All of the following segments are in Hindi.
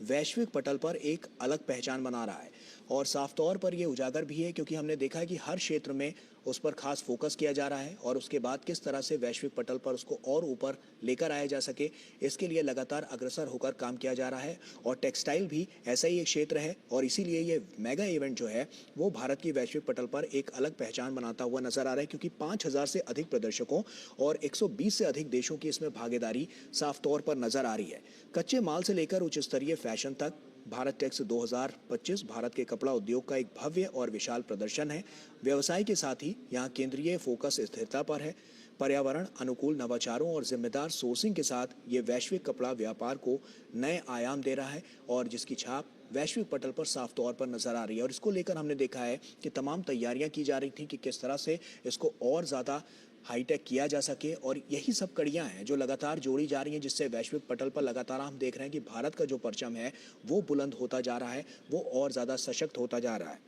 वैश्विक पटल पर एक अलग पहचान बना रहा है। और साफ तौर पर यह उजागर भी है क्योंकि हमने देखा है कि हर क्षेत्र में उस पर खास फोकस किया जा रहा है और उसके बाद किस तरह से वैश्विक पटल पर उसको और ऊपर लेकर आया जा सके, इसके लिए लगातार अग्रसर होकर काम किया जा रहा है। और टेक्सटाइल भी ऐसा ही एक क्षेत्र है और इसीलिए ये मेगा इवेंट जो है वो भारत की वैश्विक पटल पर एक अलग पहचान बनाता हुआ नजर आ रहा है, क्योंकि 5000 से अधिक प्रदर्शकों और 120 से अधिक देशों की इसमें भागीदारी साफ तौर पर नजर आ रही है। कच्चे माल से लेकर उच्च स्तरीय फैशन तक भारत टेक्स 2025 भारत के कपड़ा उद्योग का एक भव्य और विशाल प्रदर्शन है। व्यवसाय के साथ ही यहाँ केंद्रीय फोकस स्थिरता पर है। पर्यावरण अनुकूल नवाचारों और जिम्मेदार सोर्सिंग के साथ ये वैश्विक कपड़ा व्यापार को नए आयाम दे रहा है और जिसकी छाप वैश्विक पटल पर साफ तौर पर नजर आ रही है। और इसको लेकर हमने देखा है कि तमाम तैयारियां की जा रही थी कि किस तरह से इसको और ज़्यादा हाईटेक किया जा सके, और यही सब कड़ियां हैं जो लगातार जोड़ी जा रही हैं, जिससे वैश्विक पटल पर लगातार हम देख रहे हैं कि भारत का जो परचम है वो बुलंद होता जा रहा है, वो और ज़्यादा सशक्त होता जा रहा है।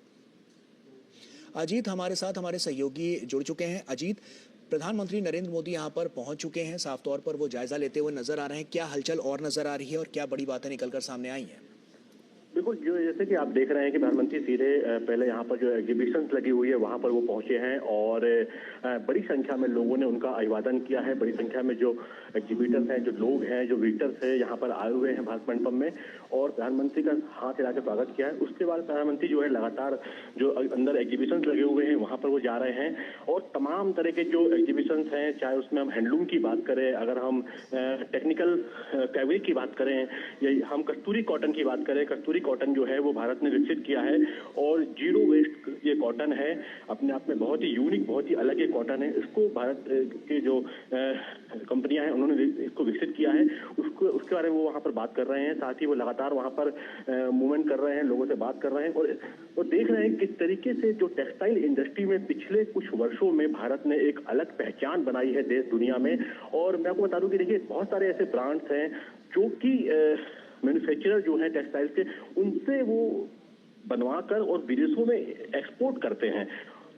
अजीत हमारे साथ हमारे सहयोगी जुड़ चुके हैं। अजीत, प्रधानमंत्री नरेंद्र मोदी यहाँ पर पहुंच चुके हैं, साफ तौर पर वो जायजा लेते हुए नजर आ रहे हैं। क्या हलचल और नजर आ रही है और क्या बड़ी बातें निकलकर सामने आई हैं? बिल्कुल, जो जैसे कि आप देख रहे हैं कि प्रधानमंत्री सीधे पहले यहाँ पर जो एग्जीबिशन लगी हुई है वहां पर वो पहुंचे हैं और बड़ी संख्या में लोगों ने उनका अभिवादन किया है। बड़ी संख्या में जो एग्जीबिटर्स हैं, जो लोग हैं, जो विजिटर्स हैं, यहाँ पर आए हुए हैं भारत मंडपम में और प्रधानमंत्री का हाथ हिला के स्वागत किया है। उसके बाद प्रधानमंत्री जो है लगातार जो अंदर एग्जीबिशन लगे हुए हैं वहां पर वो जा रहे हैं और तमाम तरह के जो एग्जीबिशन हैं, चाहे उसमें हम हैंडलूम की बात करें, अगर हम टेक्निकल फैब्रिक की बात करें या हम कस्तूरी कॉटन की बात करें, कस्तूरी कॉटन जो है वो भारत ने विकसित किया है और जीरो वेस्ट ये कॉटन है। अपने आप में बहुत ही यूनिक, बहुत ही अलग ये कॉटन है। इसको भारत के जो कंपनियां हैं उन्होंने इसको विकसित किया है, उसके बारे में वो वहां पर बात कर रहे हैं। साथ ही वो लगातार वहां पर मूवमेंट कर रहे हैं, लोगों से बात कर रहे हैं और देख रहे हैं किस तरीके से जो टेक्सटाइल इंडस्ट्री में पिछले कुछ वर्षों में भारत ने एक अलग पहचान बनाई है देश दुनिया में। और मैं आपको बता दूं कि देखिए बहुत सारे ऐसे ब्रांड्स हैं जो कि मैन्युफैक्चरर जो है टेक्सटाइल के, उनसे वो बनवाकर और विदेशों में एक्सपोर्ट करते हैं।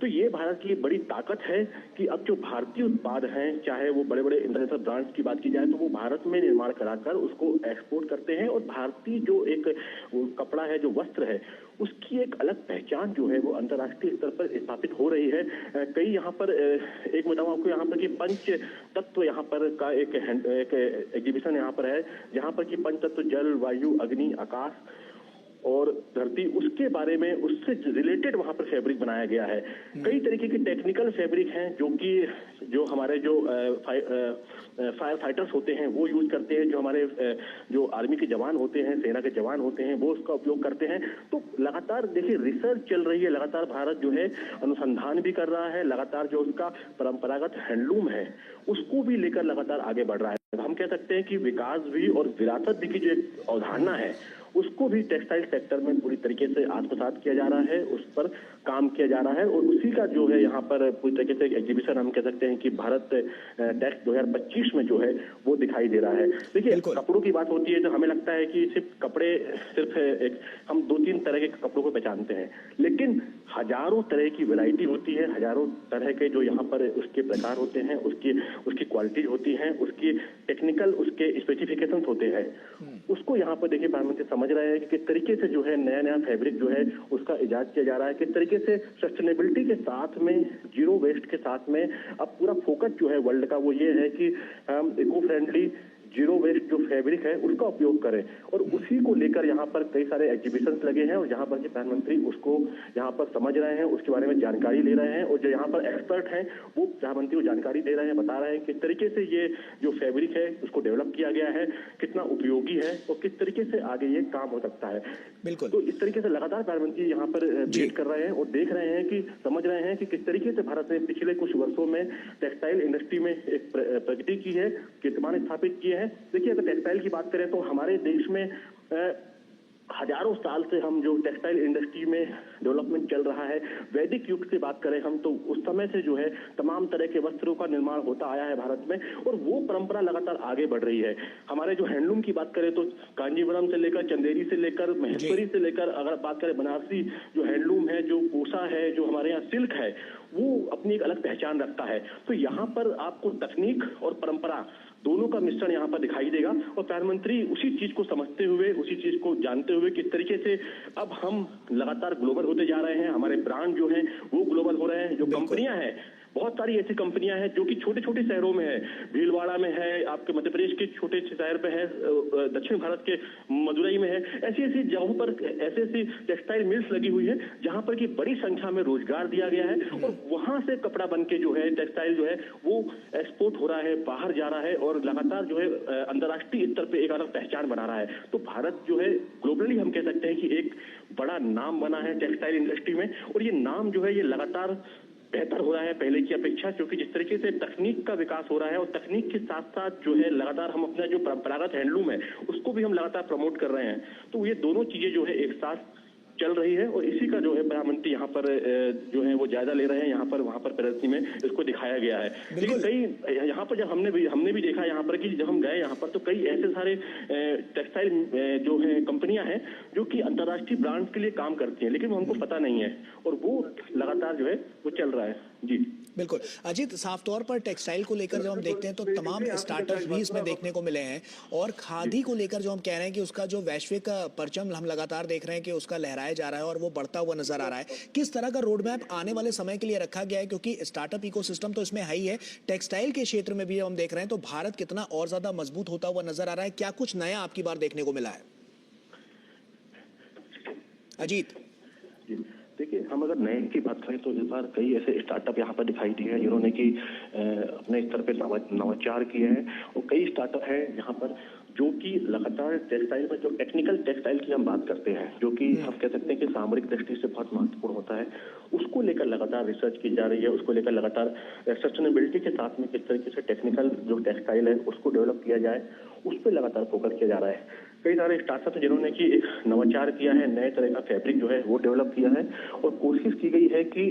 तो ये भारत की बड़ी ताकत है कि अब जो भारतीय उत्पाद हैं, चाहे वो बड़े बड़े इंटरनेशनल ब्रांड्स की बात की जाए तो वो भारत में निर्माण कराकर उसको एक्सपोर्ट करते हैं और भारतीय जो एक कपड़ा है, जो वस्त्र है, उसकी एक अलग पहचान जो है वो अंतर्राष्ट्रीय स्तर पर स्थापित हो रही है। कई यहाँ पर एक बताऊं आपको यहाँ पर कि पंच तत्व यहाँ पर का एक एग्जीबिशन यहाँ पर है, जहाँ पर कि पंच तत्व जल, वायु, अग्नि, आकाश और धरती, उसके बारे में उससे रिलेटेड वहां पर फैब्रिक बनाया गया है। कई तरीके के टेक्निकल फैब्रिक हैं जो कि जो हमारे जो फायर फाइटर्स होते हैं वो यूज करते हैं, जो हमारे जो आर्मी के जवान होते हैं, सेना के जवान होते हैं, वो उसका उपयोग करते हैं। तो लगातार देखिए रिसर्च चल रही है, लगातार भारत जो है अनुसंधान भी कर रहा है, लगातार जो उसका परंपरागत हैंडलूम है उसको भी लेकर लगातार आगे बढ़ रहा है। हम कह सकते हैं कि विकास भी और विरासत भी की जो एक अवधारणा है उसको भी टेक्सटाइल सेक्टर में पूरी तरीके से आत्मसात किया जा रहा है, उस पर काम किया जा रहा है और उसी का जो है यहाँ पर पूरी तरीके से एग्जीबिशन हम कह सकते हैं कि भारत टेक्स 2025 में जो है वो दिखाई दे रहा है। देखिए कपड़ों की बात होती है तो हमें लगता है कि सिर्फ कपड़े सिर्फ एक हम 2-3 तरह के कपड़ों को पहचानते हैं, लेकिन हजारों तरह की वैरायटी होती है, हजारों तरह के जो यहाँ पर उसके प्रकार होते हैं, उसकी क्वालिटीज होती हैं, उसकी टेक्निकल उसके स्पेसिफिकेशंस होते हैं। उसको यहाँ पर देखिए प्रधानमंत्री समझ रहे हैं कि किस तरीके से जो है नया नया फैब्रिक जो है उसका इजाद किया जा रहा है, किस तरीके से सस्टेनेबिलिटी के साथ में, जीरो वेस्ट के साथ में अब पूरा फोकस जो है वर्ल्ड का वो ये है कि हम इको फ्रेंडली जीरो वेस्ट जो फैब्रिक है उसका उपयोग करें और उसी को लेकर यहाँ पर कई सारे एग्जीबिशंस लगे हैं और जहाँ पर कि प्रधानमंत्री उसको यहाँ पर समझ रहे हैं, उसके बारे में जानकारी ले रहे हैं और जो यहाँ पर एक्सपर्ट हैं वो प्रधानमंत्री को जानकारी दे रहे हैं, बता रहे हैं किस तरीके से ये जो फैब्रिक है उसको डेवलप किया गया है, कितना उपयोगी है और किस तरीके से आगे ये काम हो सकता है। बिल्कुल। तो इस तरीके से लगातार प्रधानमंत्री यहाँ पर वेट कर रहे हैं और देख रहे हैं कि समझ रहे हैं कि किस तरीके से भारत ने पिछले कुछ वर्षों में टेक्सटाइल इंडस्ट्री में एक प्रगति की है, कीर्तिमान स्थापित किए हैं। देखिए अगर टेक्सटाइल की बात करें तो हमारे देश में हजारों साल से हम जो टेक्सटाइल इंडस्ट्री में डेवलपमेंट चल रहा है, वैदिक युग से बात करें हम तो उस समय से जो है तमाम तरह के वस्त्रों का निर्माण होता आया है भारत में और वो परंपरा लगातार आगे बढ़ रही है। हमारे जो हैंडलूम की बात करें तो कांजीवरम से लेकर, चंदेरी से लेकर, महेश्वरी से लेकर, अगर बात करें बनारसी जो हैंडलूम है, जो कोसा है, जो हमारे यहाँ सिल्क है, वो अपनी एक अलग पहचान रखता है। तो यहाँ पर आपको तकनीक और परंपरा दोनों का मिश्रण यहाँ पर दिखाई देगा। और प्रधानमंत्री उसी चीज को समझते हुए, उसी चीज को जानते हुए किस तरीके से अब हम लगातार ग्लोबल होते जा रहे हैं, हमारे ब्रांड जो हैं वो ग्लोबल हो रहे हैं। जो कंपनियां हैं, बहुत सारी ऐसी कंपनियां हैं जो कि छोटे छोटे शहरों में है, भीलवाड़ा में है, आपके मध्य प्रदेश के छोटे से शहर पे है, दक्षिण भारत के मदुरई में है, ऐसी ऐसी जगहों पर ऐसी ऐसी टेक्सटाइल मिल्स लगी हुई है जहां पर की बड़ी संख्या में रोजगार दिया गया है और वहां से कपड़ा बन के जो है टेक्सटाइल जो है वो एक्सपोर्ट हो रहा है, बाहर जा रहा है और लगातार जो है अंतर्राष्ट्रीय स्तर पे एक अलग पहचान बना रहा है। तो भारत जो है ग्लोबली हम कह सकते हैं कि एक बड़ा नाम बना है टेक्सटाइल इंडस्ट्री में और ये नाम जो है ये लगातार बेहतर हो रहा है पहले की अपेक्षा, क्योंकि जिस तरीके से तकनीक का विकास हो रहा है और तकनीक के साथ साथ जो है लगातार हम अपना जो परंपरागत हैंडलूम है उसको भी हम लगातार प्रमोट कर रहे हैं। तो ये दोनों चीजें जो है एक साथ चल रही है और इसी का जो है प्रधानमंत्री यहाँ पर जो है वो जायजा ले रहे हैं। यहाँ पर वहाँ पर प्रदर्शनी में इसको दिखाया गया है। लेकिन कई यहाँ पर जब हमने भी देखा यहाँ पर कि जब हम गए यहाँ पर तो कई ऐसे सारे टेक्सटाइल जो है कंपनियां हैं जो कि अंतर्राष्ट्रीय ब्रांड्स के लिए काम करती हैं, लेकिन वो हमको पता नहीं है और वो लगातार जो है वो चल रहा है। जी बिल्कुल अजीत, साफ तौर पर टेक्सटाइल को लेकर जब हम देखते हैं तो तमाम स्टार्टअप्स भी इसमें देखने को मिले हैं और खादी को लेकर जो हम कह रहे हैं कि उसका जो वैश्विक परचम हम लगातार देख रहे हैं कि उसका लहराया जा रहा है और वो बढ़ता हुआ नजर आ रहा है। किस तरह का रोड मैप आने वाले समय के लिए रखा गया है, क्योंकि स्टार्टअप इकोसिस्टम तो इसमें है ही है, टेक्सटाइल के क्षेत्र में भी हम देख रहे हैं, तो भारत कितना और ज्यादा मजबूत होता हुआ नजर आ रहा है? क्या कुछ नया आपकी बार देखने को मिला है अजीत? देखिए, हम अगर नए की बात करें तो इस बार कई ऐसे स्टार्टअप यहाँ पर दिखाई दिए हैं जिन्होंने कि अपने स्तर पे नवाचार किए हैं और कई स्टार्टअप हैं यहाँ पर जो कि लगातार टेक्सटाइल में जो टेक्निकल टेक्सटाइल की हम बात करते हैं जो कि हम कह सकते हैं कि सामरिक दृष्टि से बहुत महत्वपूर्ण होता है, उसको लेकर लगातार रिसर्च की जा रही है। उसको लेकर लगातार सस्टेनेबिलिटी के साथ में किस तरीके से टेक्निकल जो टेक्सटाइल है उसको डेवलप किया जाए, उस पर लगातार फोकस किया जा रहा है। कई सारे स्टार्टअप जिन्होंने कि एक नवाचार किया है, नए तरह का फैब्रिक जो है वो डेवलप किया है और कोशिश की गई है कि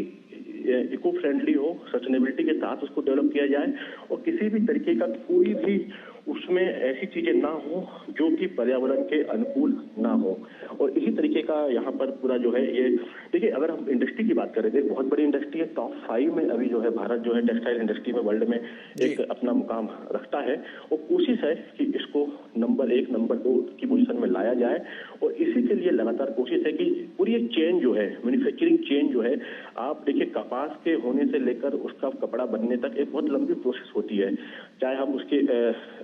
इको फ्रेंडली हो, सस्टेनेबिलिटी के साथ उसको डेवलप किया जाए और किसी भी तरीके का कोई भी उसमें ऐसी चीजें ना हो जो कि पर्यावरण के अनुकूल ना हो। और इसी तरीके का यहाँ पर पूरा जो है ये देखिए, अगर हम इंडस्ट्री की बात करें तो बहुत बड़ी इंडस्ट्री है, टॉप 5 में अभी जो है भारत जो है टेक्सटाइल इंडस्ट्री में वर्ल्ड में एक अपना मुकाम रखता है और कोशिश है कि इसको नंबर 1 नंबर 2 की पोजीशन में लाया जाए। और इसी के लिए लगातार कोशिश है कि पूरी एक चेन जो है, मैन्युफैक्चरिंग चेन जो है, आप देखिए कपास के होने से लेकर उसका कपड़ा बनने तक एक बहुत लंबी प्रोसेस होती है। चाहे हम उसके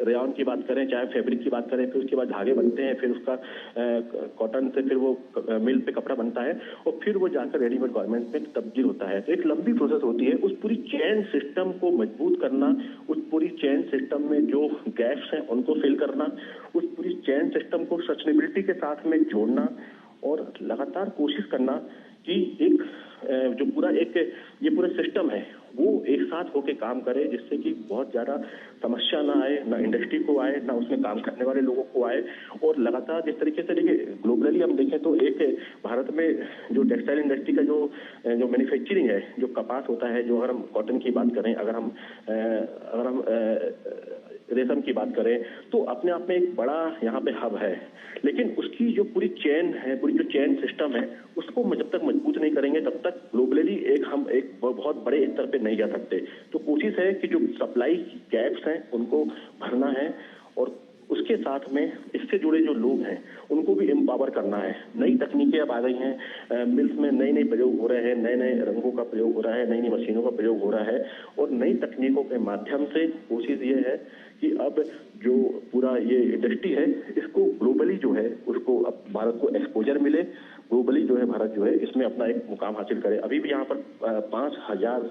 रेयॉन की बात करें, चाहे फैब्रिक की बात करें, फिर उसके बाद धागे बनते हैं, फिर उसका कॉटन से फिर वो मिल पे कपड़ा बनता है और फिर वो जाकर रेडीमेड गारमेंट में तब्दील होता है। तो एक लंबी प्रोसेस होती है। उस पूरी चेन सिस्टम को मजबूत करना, उस पूरी चेन सिस्टम में जो गैप्स हैं उनको फिल करना, उस पूरी चेन सिस्टम को सस्टेनेबिलिटी के साथ में जोड़ना और लगातार कोशिश करना कि एक जो पूरा एक ये पूरा सिस्टम है वो एक साथ होके काम करे, जिससे कि बहुत ज्यादा समस्या ना आए, ना इंडस्ट्री को आए, ना उसमें काम करने वाले लोगों को आए। और लगातार जिस तरीके से देखिए ग्लोबली हम देखें तो एक भारत में जो टेक्सटाइल इंडस्ट्री का जो मैन्युफैक्चरिंग है, जो कपास होता है, जो अगर हम कॉटन की बात करें, अगर हम रेशम की बात करें तो अपने आप में एक बड़ा यहाँ पे हब है, लेकिन उसकी जो पूरी चेन है, पूरी जो चेन सिस्टम है, उसको जब तक मजबूत नहीं करेंगे तब तक ग्लोबली हम एक बहुत बड़े स्तर पे नहीं जा सकते। तो कोशिश है कि जो सप्लाई गैप्स हैं उनको भरना है और उसके साथ में इससे जुड़े जो लोग हैं उनको भी एम्पावर करना है। नई तकनीकें अब आ गई हैं, मिल्स में नए नए प्रयोग हो रहे हैं, नए नए रंगों का प्रयोग हो रहा है, नई नई मशीनों का प्रयोग हो रहा है और नई तकनीकों के माध्यम से कोशिश ये है कि अब जो पूरा ये इंडस्ट्री है इसको ग्लोबली जो है उसको अब भारत को एक्सपोजर मिले, ग्लोबली जो है भारत जो है इसमें अपना एक मुकाम हासिल करे। अभी भी यहाँ पर 5000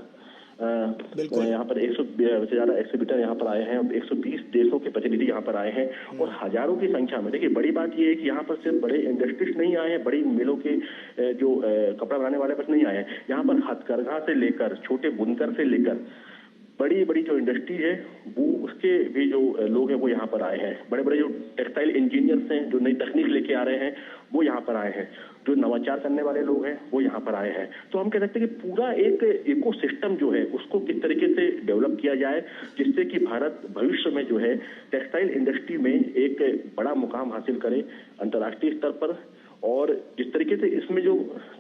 यहाँ पर 100 से ज्यादा एक्सिबिटर यहाँ पर आए हैं, 120 देशों के प्रतिनिधि यहाँ पर आए हैं और हजारों की संख्या में। देखिए बड़ी बात ये है कि यहाँ पर सिर्फ बड़े इंडस्ट्रीज नहीं आए हैं, बड़ी मिलों के जो कपड़ा बनाने वाले बस नहीं आए हैं, यहाँ पर हथकरघा से लेकर छोटे बुनकर से लेकर बड़ी बड़ी जो इंडस्ट्री है वो उसके भी जो लोग हैं वो यहाँ पर आए हैं। बड़े बड़े जो टेक्सटाइल इंजीनियर्स हैं जो नई तकनीक लेके आ रहे हैं वो यहाँ पर आए हैं, जो नवाचार करने वाले लोग हैं वो यहाँ पर आए हैं। तो हम कह सकते हैं कि पूरा एक इकोसिस्टम जो है उसको किस तरीके से डेवलप किया जाए जिससे कि भारत भविष्य में जो है टेक्सटाइल इंडस्ट्री में एक बड़ा मुकाम हासिल करे अंतर्राष्ट्रीय स्तर पर और जिस तरीके से इसमें जो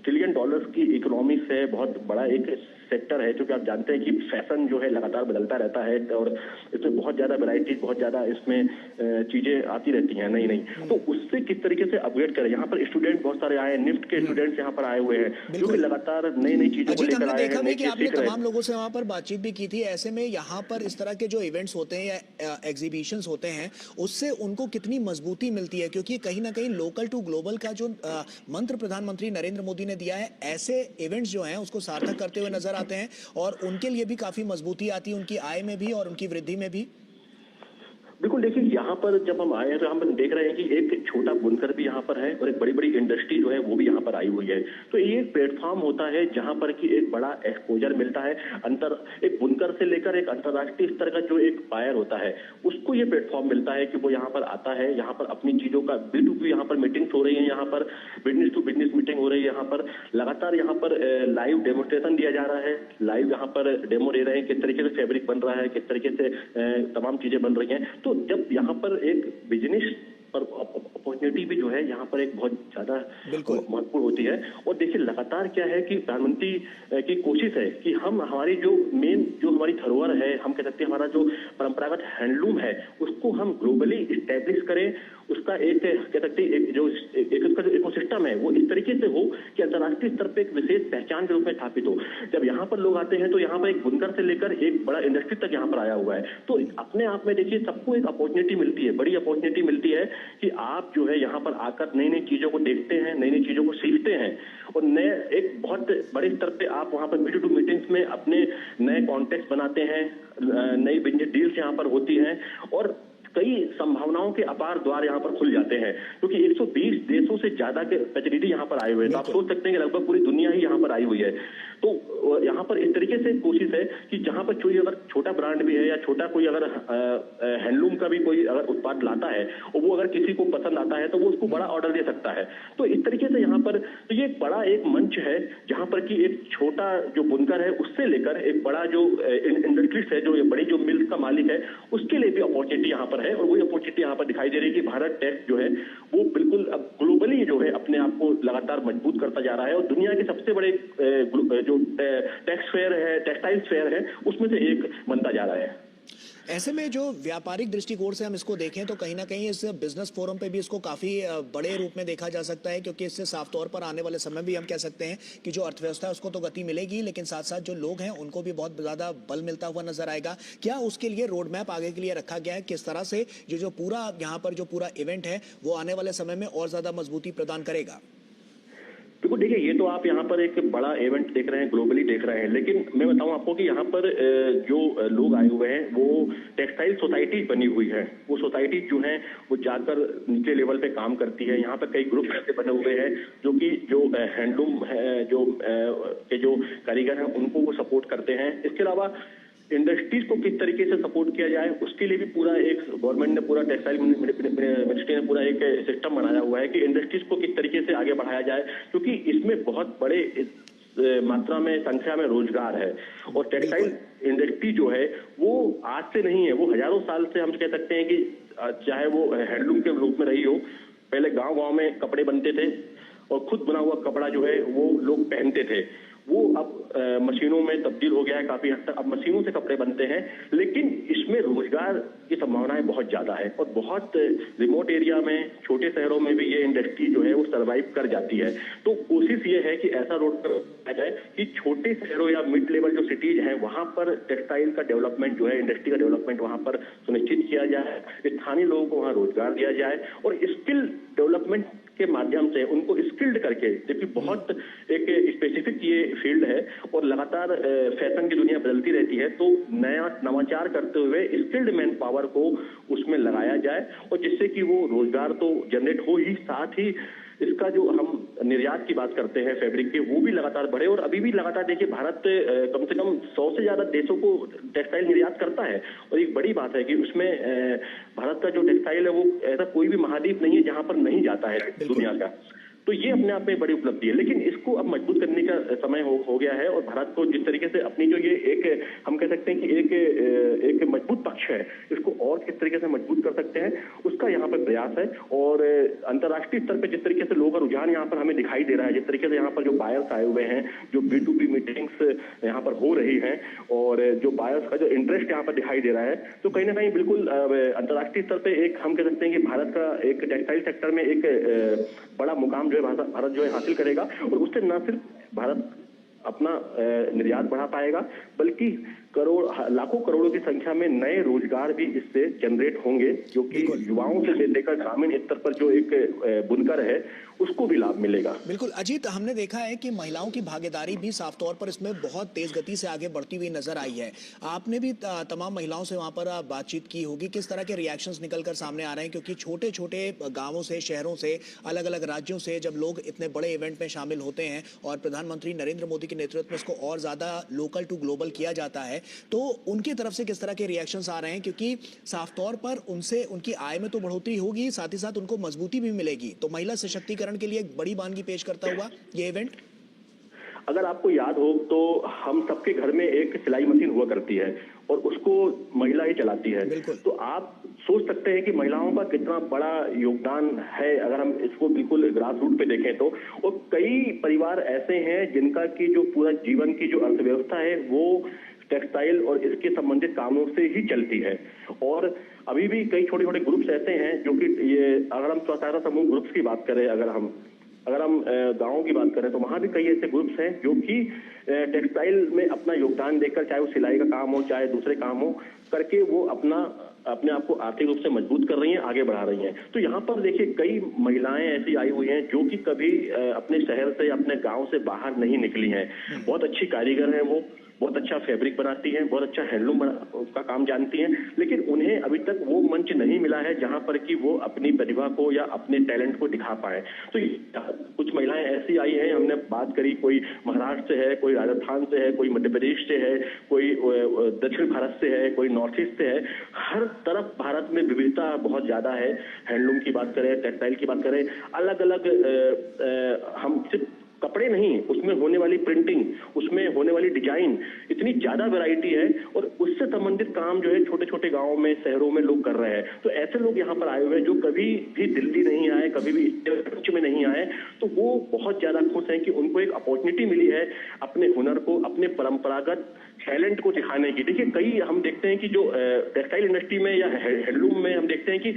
ट्रिलियन डॉलर्स की इकोनॉमिक्स है, बहुत बड़ा एक सेक्टर है, क्योंकि आप जानते हैं कि फैशन जो है लगातार बदलता रहता है और इसमें बहुत ज्यादा वैरायटी, बहुत ज्यादा इसमें चीजें आती रहती हैं नई नई। तो उससे किस तरीके से अपग्रेड करें। यहाँ पर स्टूडेंट बहुत सारे आए हैं, निफ्ट के स्टूडेंट्स यहाँ पर आए हुए हैं जो कि लगातार नई नई चीजों को अजीत, लेकर हमने आए देखा हैं, भी नई कि चीज आपने सीख रहे हैं। तमाम लोगों से वहां पर बातचीत भी की थी। ऐसे में यहाँ पर इस तरह के जो इवेंट्स होते हैं या एग्जीबिशंस होते हैं, उससे उनको कितनी मजबूती मिलती है, क्योंकि कहीं ना कहीं लोकल टू ग्लोबल का जो मंत्र प्रधानमंत्री नरेंद्र मोदी ने दिया है, ऐसे इवेंट्स जो हैं उसको सार्थक करते हुए नजर आते हैं और उनके लिए भी काफी मजबूती आती है, उनकी आय में भी और उनकी वृद्धि में भी। बिल्कुल, देखिए यहाँ पर जब हम आए हैं तो हम देख रहे हैं कि एक छोटा बुनकर भी यहाँ पर है और एक बड़ी बड़ी इंडस्ट्री जो है वो भी यहाँ पर आई हुई है। तो ये एक प्लेटफॉर्म होता है जहाँ पर कि एक बड़ा एक्सपोजर मिलता है। एक बुनकर से लेकर एक अंतर्राष्ट्रीय स्तर का जो एक बायर होता है उसको ये प्लेटफॉर्म मिलता है कि वो यहाँ पर आता है, यहाँ पर अपनी चीजों का B2B यहाँ पर मीटिंग्स हो रही है, यहाँ पर बिजनेस टू बिजनेस मीटिंग हो रही है, यहाँ पर लगातार यहाँ पर लाइव डेमोस्ट्रेशन दिया जा रहा है, लाइव यहाँ पर डेमो दे रहे हैं किस तरीके से फैब्रिक बन रहा है, किस तरीके से तमाम चीजें बन रही हैं। तो जब यहाँ पर एक बिजनेस पर अपॉर्चुनिटी भी जो है यहाँ पर एक बहुत ज्यादा महत्वपूर्ण होती है। और देखिए लगातार क्या है कि प्रधानमंत्री की कोशिश है कि हम हमारी जो मेन जो हमारी धरोहर है, हम कह सकते हैं हमारा जो परंपरागत हैंडलूम है उसको हम ग्लोबली स्टैब्लिश करें। उसका एक कह सकते हैं एक उसका जो इकोसिस्टम है वो इस तरीके से हो कि अंतर्राष्ट्रीय स्तर पर एक विशेष पहचान के रूप में स्थापित हो। जब यहाँ पर लोग आते हैं तो यहाँ पर एक बुनकर से लेकर एक बड़ा इंडस्ट्री तक यहाँ पर आया हुआ है। तो अपने आप में देखिए सबको एक अपॉर्चुनिटी मिलती है, बड़ी अपॉर्चुनिटी मिलती है कि आप जो है यहाँ पर आकर नई नई चीजों को देखते हैं, नई नई चीजों को सीखते हैं और नए एक बहुत बड़े स्तर पे आप वहाँ पर B2B मीटिंग्स में अपने नए कॉन्टेक्ट बनाते हैं, नई बिजनेस डील्स यहाँ पर होती हैं और कई संभावनाओं के अपार द्वार यहाँ पर खुल जाते हैं, क्योंकि 120 देशों से ज्यादा के प्रतिनिधि यहाँ पर आए हुए हैं। तो आप सोच सकते हैं कि लगभग पूरी दुनिया ही यहाँ पर आई हुई है। तो यहाँ पर इस तरीके से कोशिश है कि जहाँ पर कोई अगर छोटा ब्रांड भी है या छोटा कोई अगर हैंडलूम का भी कोई अगर उत्पाद लाता है और वो अगर किसी को पसंद आता है तो वो उसको बड़ा ऑर्डर दे सकता है। तो इस तरीके से यहाँ पर तो ये एक बड़ा एक मंच है जहाँ पर कि एक छोटा जो बुनकर है उससे लेकर एक बड़ा जो इंडस्ट्रीज है, जो ये बड़ी जो मिल्स का मालिक है, उसके लिए भी अपॉर्चुनिटी यहाँ पर है। और वही अपॉर्चुनिटी यहाँ पर दिखाई दे रही है कि भारत टेक जो है वो बिल्कुल अब ग्लोबली जो है अपने आप को लगातार मजबूत करता जा रहा है और दुनिया के सबसे बड़े जो टेक्सटाइल फेयर है उसमें से एक बनता जा रहा है। ऐसे में जो व्यापारिक दृष्टिकोण से हम इसको देखें तो कहीं ना कहीं इस बिजनेस फोरम पे भी इसको काफी बड़े रूप में देखा जा सकता है, क्योंकि इससे साफ तौर पर आने वाले समय भी हम कह सकते हैं कि जो अर्थव्यवस्था है उसको तो गति मिलेगी, लेकिन साथ साथ जो लोग हैं उनको भी बहुत ज्यादा बल मिलता हुआ नजर आएगा। क्या उसके लिए रोड मैप आगे के लिए रखा गया है? किस तरह से जो पूरा यहाँ पर जो पूरा इवेंट है वो आने वाले समय में और ज्यादा मजबूती प्रदान करेगा? बिल्कुल, देखिए ये तो आप यहाँ पर एक बड़ा इवेंट देख रहे हैं, ग्लोबली देख रहे हैं, लेकिन मैं बताऊं आपको कि यहाँ पर जो लोग आए हुए हैं वो टेक्सटाइल सोसाइटी बनी हुई है। वो सोसाइटी जो है वो जाकर नीचे लेवल पे काम करती है। यहाँ पर कई ग्रुप ऐसे बने हुए हैं जो कि जो हैंडलूम है, जो कारीगर हैं उनको वो सपोर्ट करते हैं। इसके अलावा इंडस्ट्रीज को किस तरीके से सपोर्ट किया जाए उसके लिए भी पूरा एक गवर्नमेंट ने पूरा टेक्सटाइल मिनिस्ट्री ने पूरा एक सिस्टम बनाया हुआ है कि इंडस्ट्रीज को किस तरीके से आगे बढ़ाया जाए, क्योंकि इसमें बहुत बड़े मात्रा में संख्या में रोजगार है। और टेक्सटाइल इंडस्ट्री जो है वो आज से नहीं है, वो हजारों साल से हम कह सकते हैं कि चाहे वो हैंडलूम के रूप में रही हो। पहले गांव में कपड़े बनते थे और खुद बना हुआ कपड़ा जो है वो लोग पहनते थे। वो अब मशीनों में तब्दील हो गया है काफी हद तक, अब मशीनों से कपड़े बनते हैं, लेकिन इसमें रोजगार की संभावनाएं बहुत ज्यादा है और बहुत रिमोट एरिया में, छोटे शहरों में भी ये इंडस्ट्री जो है वो सर्वाइव कर जाती है। तो कोशिश ये है कि ऐसा रोड पर जाए कि छोटे शहरों या मिड लेवल जो सिटीज हैं वहां पर टेक्सटाइल का डेवलपमेंट जो है, इंडस्ट्री का डेवलपमेंट वहां पर सुनिश्चित किया जाए, स्थानीय लोगों को वहां रोजगार दिया जाए और स्किल डेवलपमेंट के माध्यम से उनको स्किल्ड करके, जबकि बहुत एक स्पेसिफिक ये फील्ड है और लगातार फैशन की दुनिया बदलती रहती है, तो नया नवाचार करते हुए स्किल्ड मैन पावर को उसमें लगाया जाए और जिससे कि वो रोजगार तो जनरेट हो ही, साथ ही इसका जो हम निर्यात की बात करते हैं फैब्रिक के, वो भी लगातार बढ़े। और अभी भी लगातार देखिए भारत कम से कम 100 से ज्यादा देशों को टेक्सटाइल निर्यात करता है और एक बड़ी बात है कि उसमें भारत का जो टेक्सटाइल है वो ऐसा कोई भी महाद्वीप नहीं है जहां पर नहीं जाता है दुनिया का। तो ये अपने आप में बड़ी उपलब्धि है, लेकिन इसको अब मजबूत करने का समय हो गया है और भारत को जिस तरीके से अपनी जो ये एक हम कह सकते हैं कि एक मजबूत पक्ष है, इसको और किस तरीके से मजबूत कर सकते हैं उसका यहाँ पर प्रयास है। और अंतर्राष्ट्रीय स्तर पर जिस तरीके से लोगों का रुझान यहाँ पर हमें दिखाई दे रहा है, जिस तरीके से यहाँ पर जो बायर्स आए हुए हैं, जो B2B मीटिंग्स यहाँ पर हो रही हैं और जो बायर्स का जो इंटरेस्ट यहाँ पर दिखाई दे रहा है, तो कहीं ना कहीं बिल्कुल अंतर्राष्ट्रीय स्तर पे एक हम कह सकते हैं कि भारत का एक टेक्सटाइल सेक्टर में एक बड़ा मुकाम जो है भारत जो है हासिल करेगा। और उससे न सिर्फ भारत अपना निर्यात बढ़ा पाएगा, बल्कि लाखों करोड़ों की संख्या में नए रोजगार भी इससे जनरेट होंगे, जो कि युवाओं से लेकर ग्रामीण स्तर पर जो एक बुनकर है उसको भी लाभ मिलेगा। बिल्कुल अजीत, हमने देखा है कि महिलाओं की भागीदारी भी साफ तौर पर इसमें बहुत तेज गति से आगे बढ़ती हुई नजर आई है। आपने भी तमाम महिलाओं से वहां पर बातचीत की होगी, किस तरह के रिएक्शंस निकलकर सामने आ रहे हैं? क्योंकि छोटे छोटे गांवों से, शहरों से, अलग अलग राज्यों से जब लोग इतने बड़े इवेंट में शामिल होते हैं और प्रधानमंत्री नरेंद्र मोदी के नेतृत्व में इसको और ज्यादा लोकल टू ग्लोबल किया जाता है, तो उनकी तरफ से किस तरह के रिएक्शंस आ रहे हैं? क्योंकि साफ तौर पर उनसे उनकी आय में तो बढ़ोतरी होगी, साथ ही साथ उनको मजबूती भी मिलेगी। तो महिला सशक्तिकरण के लिए एक बड़ी बानगी पेश करता हुआ ये इवेंट। अगर आपको याद हो तो हम सबके घर में एक सिलाई मशीन हुआ करती है और उसको महिला ही चलाती है। तो आप सोच सकते हैं कि महिलाओं का कितना बड़ा योगदान है अगर हम इसको बिल्कुल ग्रास रूट पे देखें तो। और कई परिवार ऐसे हैं जिनका की जो पूरा जीवन की जो अर्थव्यवस्था है वो टेक्सटाइल और इसके संबंधित कामों से ही चलती है। और अभी भी कई छोटे छोटे ग्रुप्स ऐसे हैं जो कि ये अगर हम स्वसहायता समूह ग्रुप्स की बात करें, अगर हम गांवों की बात करें तो वहां भी कई ऐसे ग्रुप्स हैं जो कि टेक्सटाइल में अपना योगदान देकर, चाहे वो सिलाई का काम हो चाहे दूसरे काम हो, करके वो अपने आप को आर्थिक रूप से मजबूत कर रही हैं, आगे बढ़ा रही हैं। तो यहाँ पर देखिए कई महिलाएं ऐसी आई हुई हैं जो कि कभी अपने शहर से, अपने गांव से बाहर नहीं निकली हैं। बहुत अच्छी कारीगर हैं, वो बहुत अच्छा फैब्रिक बनाती हैं, बहुत अच्छा हैंडलूम का काम जानती हैं, लेकिन उन्हें अभी तक वो मंच नहीं मिला है जहां पर कि वो अपनी प्रतिभा को या अपने टैलेंट को दिखा पाए। तो कुछ महिलाएं ऐसी आई हैं, हमने बात करी, कोई महाराष्ट्र से है, कोई राजस्थान से है, कोई मध्य प्रदेश से है, कोई दक्षिण भारत से है, कोई नॉर्थ ईस्ट से है। हर तरफ भारत में विविधता बहुत ज्यादा है। हैंडलूम की बात करें, टेक्सटाइल की बात करें, अलग अलग हम सिर्फ कपड़े नहीं, उसमें होने वाली प्रिंटिंग, उसमें होने वाली डिजाइन, इतनी ज्यादा वैरायटी है और उससे संबंधित काम जो है छोटे छोटे गांवों में, शहरों में लोग कर रहे हैं। तो ऐसे लोग यहाँ पर आए हुए हैं जो कभी भी दिल्ली नहीं आए, कभी भी मंच में नहीं आए, तो वो बहुत ज्यादा खुश हैं कि उनको एक अपॉर्चुनिटी मिली है अपने हुनर को, अपने परंपरागत टैलेंट को दिखाने की। देखिए कई हम देखते हैं कि जो टेक्सटाइल इंडस्ट्री में या हैंडलूम में हम देखते हैं कि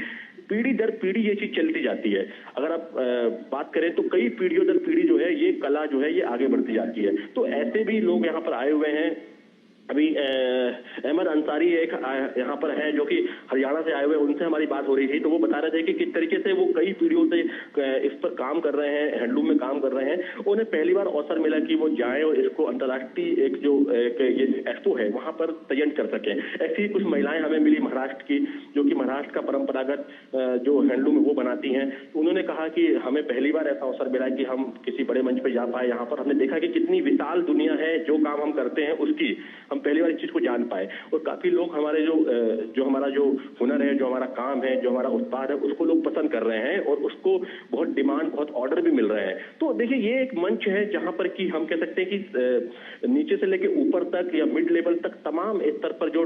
पीढ़ी दर पीढ़ी ये चीज चलती जाती है। अगर आप बात करें तो कई पीढ़ियों दर पीढ़ी जो है ये कला जो है ये आगे बढ़ती जाती है। तो ऐसे भी लोग यहाँ पर आए हुए हैं। अभी अहमद अंसारी एक यहाँ पर है जो कि हरियाणा से आए हुए, उनसे हमारी बात हो रही थी, तो वो बता रहे थे कि किस तरीके से वो कई पीढ़ियों से इस पर काम कर रहे हैं, हैंडलूम में काम कर रहे हैं। उन्हें पहली बार अवसर मिला कि वो जाएं और इसको अंतर्राष्ट्रीय एक जो ये एक्सपो है वहां पर प्रेजेंट कर सकें। ऐसी कुछ महिलाएं हमें मिली महाराष्ट्र की, जो कि महाराष्ट्र का परंपरागत जो हैंडलूम है वो बनाती हैं। तो उन्होंने कहा कि हमें पहली बार ऐसा अवसर मिला कि हम किसी बड़े मंच पर जा पाए। यहाँ पर हमने देखा कि कितनी विशाल दुनिया है, जो काम हम करते हैं उसकी हम पहली बार इस चीज को जान पाए। और काफी लोग हमारे जो हमारा जो हुनर है, जो हमारा काम है, जो हमारा उत्पाद है, उसको लोग पसंद कर रहे हैं और उसको बहुत डिमांड, बहुत ऑर्डर भी मिल रहे हैं। तो देखिए ये एक मंच है जहां पर कि हम कह सकते हैं कि नीचे से लेकर ऊपर तक या मिड लेवल तक तमाम स्तर पर जो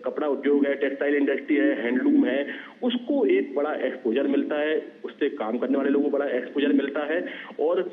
कपड़ा उद्योग है, टेक्सटाइल इंडस्ट्री है, हैंडलूम है, उसको एक बड़ा एक्सपोजर मिलता है, उससे काम करने वाले लोगों को बड़ा एक्सपोजर मिलता है। और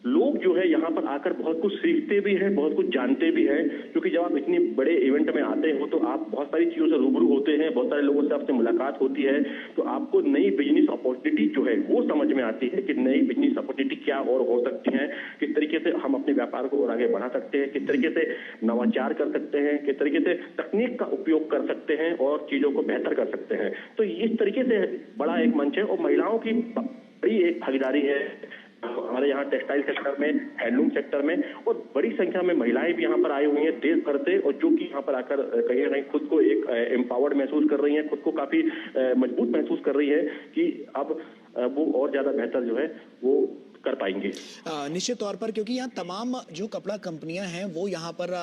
लोग जो है यहाँ पर आकर बहुत कुछ सीखते भी हैं, बहुत कुछ जानते भी हैं, क्योंकि जब आप इतनी बड़े इवेंट में आते हो तो आप बहुत सारी चीजों से रूबरू होते हैं, बहुत सारे लोगों से आपसे मुलाकात होती है, तो आपको नई बिजनेस अपॉर्चुनिटी जो है वो समझ में आती है कि नई बिजनेस अपॉर्चुनिटी क्या और हो सकती है, किस तरीके से हम अपने व्यापार को और आगे बढ़ा सकते हैं, किस तरीके से नवाचार कर सकते हैं, किस तरीके से तकनीक का उपयोग कर सकते हैं और चीजों को बेहतर कर सकते हैं। तो इस तरीके से बड़ा एक मंच है और महिलाओं की बड़ी एक भागीदारी है हमारे यहाँ टेक्सटाइल सेक्टर में, हैंडलूम सेक्टर में, और बड़ी संख्या में महिलाएं भी यहाँ पर आई हुई हैं देश भर से, और जो कि यहाँ पर आकर कहीं ना कहीं खुद को एक एम्पावर्ड महसूस कर रही हैं, खुद को काफी मजबूत महसूस कर रही है कि अब वो और ज्यादा बेहतर जो है वो कर पाएंगे। निश्चित तौर पर, क्योंकि यहाँ तमाम जो कपड़ा कंपनियां हैं वो यहाँ पर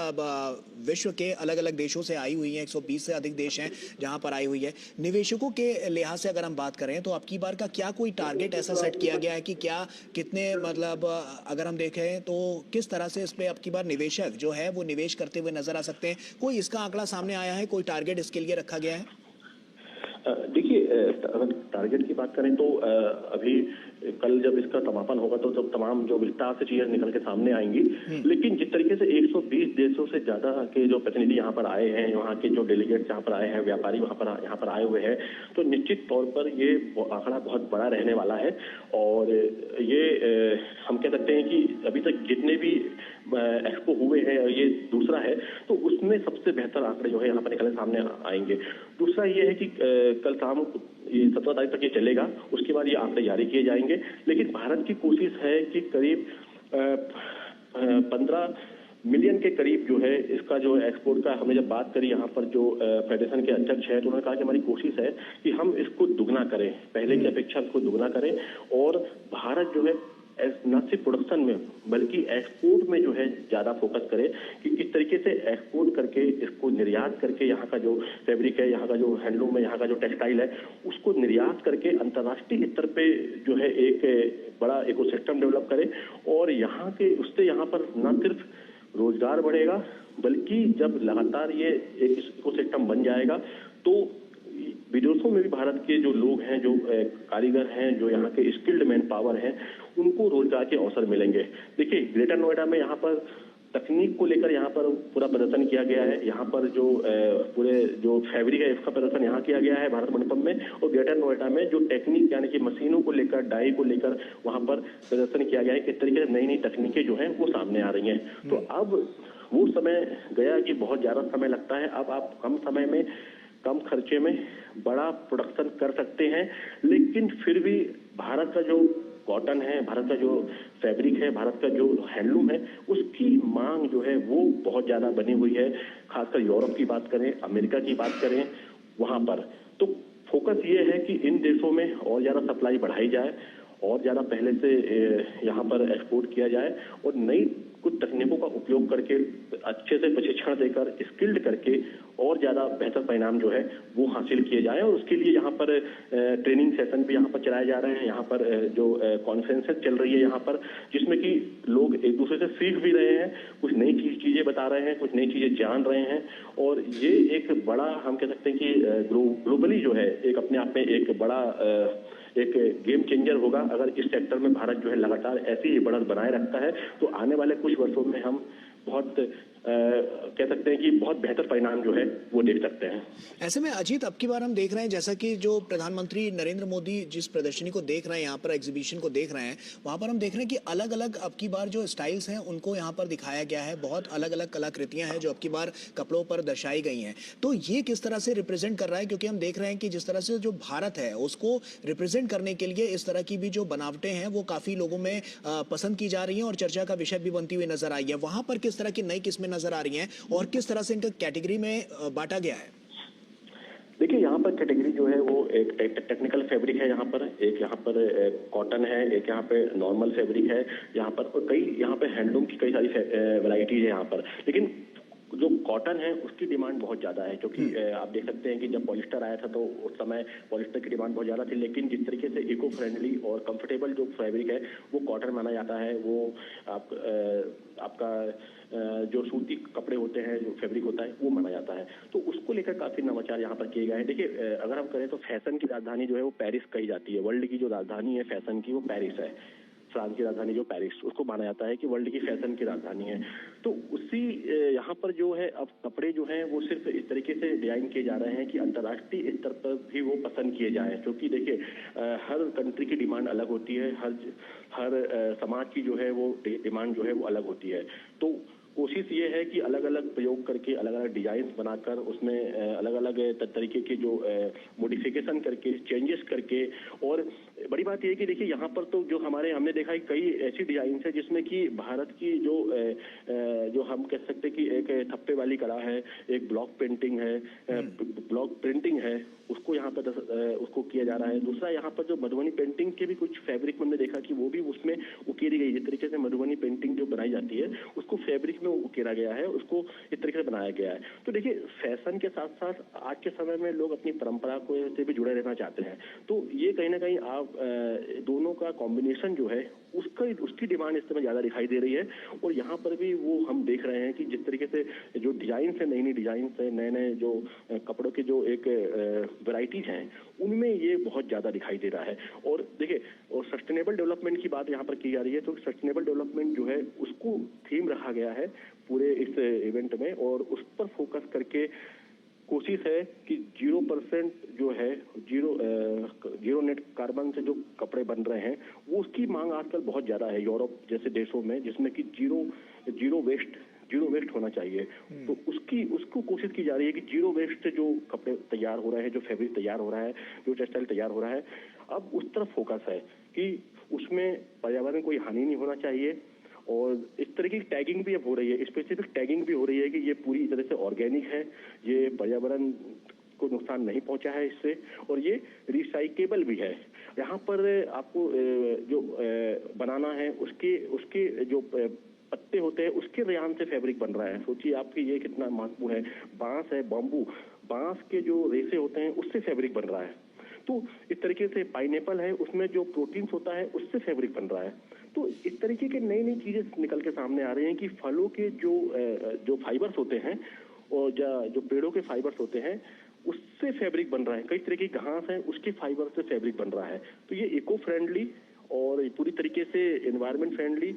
विश्व के अलग अलग देशों से आई हुई हैं। 120 से अधिक देश हैं जहाँ पर आई हुई है। निवेशकों के लिहाज से अगर हम बात करें तो अब की बार का क्या कोई टारगेट ऐसा सेट किया गया है कि क्या कितने, मतलब अगर हम देखें तो किस तरह से इस पे अब की बार निवेशक जो है वो निवेश करते हुए नजर आ सकते हैं? कोई इसका आंकड़ा सामने आया है? कोई टारगेट इसके लिए रखा गया है? देखिए, अगर टारगेट की बात करें तो अभी कल जब इसका समापन होगा तो जब तमाम जो विस्तार से चीजें निकल के सामने आएंगी, लेकिन जिस तरीके से 120 देशों से ज्यादा के जो प्रतिनिधि यहाँ पर आए हैं, वहाँ के जो डेलीगेट्स यहाँ पर आए हैं, व्यापारी यहाँ पर आए हुए हैं, तो निश्चित तौर पर ये आंकड़ा बहुत बड़ा रहने वाला है। और ये हम कह सकते हैं कि अभी तक जितने भी एक्सपो हुए हैं, ये दूसरा है, तो उसमें सबसे बेहतर आंकड़े जो है यहाँ पर निकल सामने आएंगे। दूसरा ये है कि कल शाम 17 तारीख तक ये चलेगा, उसके बाद ये आंकड़े जारी किए जाएंगे। लेकिन भारत की कोशिश है कि करीब 15 मिलियन के करीब जो है इसका जो एक्सपोर्ट का, हमने जब बात करी यहाँ पर जो फेडरेशन के अध्यक्ष है, तो उन्होंने कहा कि हमारी कोशिश है कि हम इसको दुगना करें, पहले की अपेक्षा इसको दुगना करें, और भारत जो है न सिर्फ प्रोडक्शन में बल्कि एक्सपोर्ट में जो है ज्यादा फोकस करे कि किस तरीके से एक्सपोर्ट करके इसको निर्यात करके यहाँ का जो फैब्रिक है, यहाँ का जो हैंडलूम है, यहाँ का जो टेक्सटाइल है, उसको निर्यात करके अंतर्राष्ट्रीय स्तर पे जो है एक बड़ा इकोसिस्टम डेवलप करे। और यहाँ के उससे यहाँ पर न सिर्फ रोजगार बढ़ेगा, बल्कि जब लगातार ये एक इकोसिस्टम बन जाएगा तो विदेशों में भी भारत के जो लोग हैं, जो कारीगर हैं, जो यहाँ के स्किल्ड मैन पावर हैं, उनको रोजगार के अवसर मिलेंगे। देखिए, ग्रेटर नोएडा में यहाँ पर तकनीक को लेकर यहाँ पर पूरा प्रदर्शन किया गया है। यहाँ पर जो पूरे जो फैब्रिक है इसका प्रदर्शन यहाँ किया गया है भारत मंडपम में, और ग्रेटर नोएडा में जो टेक्निक यानी कि मशीनों को लेकर, डाई को लेकर वहाँ पर प्रदर्शन किया गया है। किस तरीके से नई नई तकनीकें जो है वो सामने आ रही हैं। तो अब वो समय गया कि बहुत ज्यादा समय लगता है, अब आप कम समय में कम खर्चे में बड़ा प्रोडक्शन कर सकते हैं। लेकिन फिर भी भारत का जो कॉटन है, भारत का जो फैब्रिक है, भारत का जो हैंडलूम है, उसकी मांग जो है वो बहुत ज्यादा बनी हुई है। खासकर यूरोप की बात करें, अमेरिका की बात करें, वहां पर तो फोकस ये है कि इन देशों में और ज्यादा सप्लाई बढ़ाई जाए, और ज्यादा पहले से यहाँ पर एक्सपोर्ट किया जाए, और नई कुछ तकनीकों का उपयोग करके अच्छे से प्रशिक्षण देकर, स्किल्ड करके और ज्यादा बेहतर परिणाम जो है वो हासिल किए जाए। और उसके लिए यहाँ पर ट्रेनिंग सेशन भी यहाँ पर चलाए जा रहे हैं। यहाँ पर जो कॉन्फ्रेंसेस चल रही है यहाँ पर, जिसमें कि लोग एक दूसरे से सीख भी रहे हैं, कुछ नई चीजें बता रहे हैं, कुछ नई चीजें जान रहे हैं। और ये एक बड़ा, हम कह सकते हैं कि ग्लोबली जो है एक अपने आप में एक बड़ा एक गेम चेंजर होगा। अगर इस सेक्टर में भारत जो है लगातार ऐसी ही बढ़त बनाए रखता है, तो आने वाले कुछ वर्षों में हम बहुत कह सकते हैं कि बहुत बेहतर परिणाम जो है वो देख सकते हैं। ऐसे में अजीत, अब की बार हम देख रहे हैं, जैसा कि जो प्रधानमंत्री नरेंद्र मोदी जिस प्रदर्शनी को देख रहे हैं, यहाँ पर एग्जीबिशन को देख रहे हैं, वहां पर हम देख रहे हैं कि अलग अलग अब की बार जो स्टाइल्स हैं उनको यहाँ पर दिखाया गया है। बहुत अलग अलग कलाकृतियां हैं जो अब की बार कपड़ों पर दर्शाई गई हैं। तो ये किस तरह से रिप्रेजेंट कर रहा है? क्योंकि हम देख रहे हैं कि जिस तरह से जो भारत है उसको रिप्रेजेंट करने के लिए इस तरह की भी जो बनावटें हैं वो काफी लोगों में पसंद की जा रही हैं और चर्चा का विषय भी बनती हुई नजर आई है। वहां पर किस तरह की नई किस्में नजर आ रही हैं और किस तरह से इनका कैटेगरी में बांटा गया है? देखिए, यहाँ पर कैटेगरी जो है वो एक टेक्निकल फैब्रिक है, यहाँ पर एक, यहाँ पर कॉटन है, एक यहाँ पे नॉर्मल फैब्रिक है यहाँ पर, और कई यहाँ पे हैंडलूम की कई सारी वैरायटीज है यहाँ पर। लेकिन जो कॉटन है उसकी डिमांड बहुत ज्यादा है, क्योंकि आप देख सकते हैं कि जब पॉलिस्टर आया था तो उस समय पॉलिस्टर की डिमांड बहुत ज्यादा थी। लेकिन जिस तरीके से इको फ्रेंडली और कंफर्टेबल जो फैब्रिक है वो कॉटन माना जाता है। वो आपका जो सूती कपड़े होते हैं, जो फैब्रिक होता है वो माना जाता है। तो उसको लेकर काफी नवाचार यहाँ पर किए गए हैं। देखिए, अगर हम करें तो फैशन की राजधानी जो है वो पेरिस कही जाती है। वर्ल्ड की जो राजधानी है फैशन की वो पेरिस है। फ्रांस की राजधानी जो पेरिस, उसको माना जाता है कि वर्ल्ड की फैशन की राजधानी है। तो उसी यहाँ पर जो है अब कपड़े जो हैं वो सिर्फ इस तरीके से डिजाइन किए जा रहे हैं कि अंतर्राष्ट्रीय स्तर पर भी वो पसंद किए जाएं। क्योंकि देखिए, हर कंट्री की डिमांड अलग होती है, हर समाज की जो है वो डिमांड जो है वो अलग होती है। तो कोशिश ये है कि अलग अलग प्रयोग करके अलग अलग डिजाइन बनाकर उसमें अलग अलग तरीके के जो मॉडिफिकेशन करके चेंजेस करके, और बड़ी बात यह है कि देखिए यहाँ पर तो जो हमने देखा है कई ऐसी डिजाइन है जिसमें कि भारत की जो हम कह सकते हैं कि एक थप्पे वाली कला है, एक ब्लॉक पेंटिंग है, ब्लॉक प्रिंटिंग है, उसको यहाँ पर उसको किया जा रहा है। दूसरा यहाँ पर जो मधुबनी पेंटिंग के भी कुछ फैब्रिक में हमने देखा कि वो भी उसमें उकेरी गई। जिस तरीके से मधुबनी पेंटिंग जो बनाई जाती है उसको फैब्रिक में उकेरा गया है, उसको इस तरीके से बनाया गया है। तो देखिए फैशन के साथ साथ आज के समय में लोग अपनी परंपरा को से भी जुड़े रहना चाहते हैं, तो ये कहीं ना कहीं आप दोनों का कॉम्बिनेशन जो है उसकी डिमांड इस समय ज्यादा दिखाई दे रही है। और यहाँ पर भी वो हम देख रहे हैं कि जिस तरीके से जो डिजाइन है, नई नई डिजाइन है, नए नए जो कपड़ों के जो एक वैरायटीज हैं, उनमें ये बहुत ज्यादा दिखाई दे रहा है। और देखिए, और सस्टेनेबल डेवलपमेंट की बात यहाँ पर की जा रही है, तो सस्टेनेबल डेवलपमेंट जो है उसको थीम रखा गया है पूरे इस इवेंट में, और उस पर फोकस करके कोशिश है कि 0% जो है जीरो नेट कार्बन से जो कपड़े बन रहे हैं वो उसकी मांग आजकल बहुत ज्यादा है यूरोप जैसे देशों में, जिसमें कि जीरो वेस्ट होना चाहिए। तो उसको कोशिश की जा रही है कि जीरो वेस्ट से जो कपड़े तैयार हो रहे हैं, जो फैब्रिक तैयार हो रहा है, जो टेक्सटाइल तैयार हो रहा है, अब उस तरफ फोकस है कि उसमें पर्यावरण कोई हानि नहीं होना चाहिए। और इस तरह की टैगिंग भी अब हो रही है, स्पेसिफिक टैगिंग भी हो रही है कि ये पूरी तरह से ऑर्गेनिक है, ये पर्यावरण को नुकसान नहीं पहुंचा है इससे, और ये रिसाइकेबल भी है। यहाँ पर आपको जो बनाना है उसके जो पत्ते होते हैं उसके रेयान से फैब्रिक बन रहा है। सोचिए आपकी ये कितना महत्वपूर्ण है। बांस है, बम्बू, बांस के जो रेसे होते हैं उससे फैब्रिक बन रहा है। तो इस तरीके से पाइनएप्पल है, उसमें जो प्रोटीन्स होता है उससे फैब्रिक बन रहा है। तो इस तरीके के नई नई चीजें निकल के सामने आ रही हैं कि फलों के जो फाइबर्स होते हैं और जो पेड़ों के फाइबर्स होते हैं उससे फैब्रिक बन रहा है। कई तरह की घास है उसके फाइबर से फैब्रिक बन रहा है। तो ये इको फ्रेंडली और पूरी तरीके से एनवायरमेंट फ्रेंडली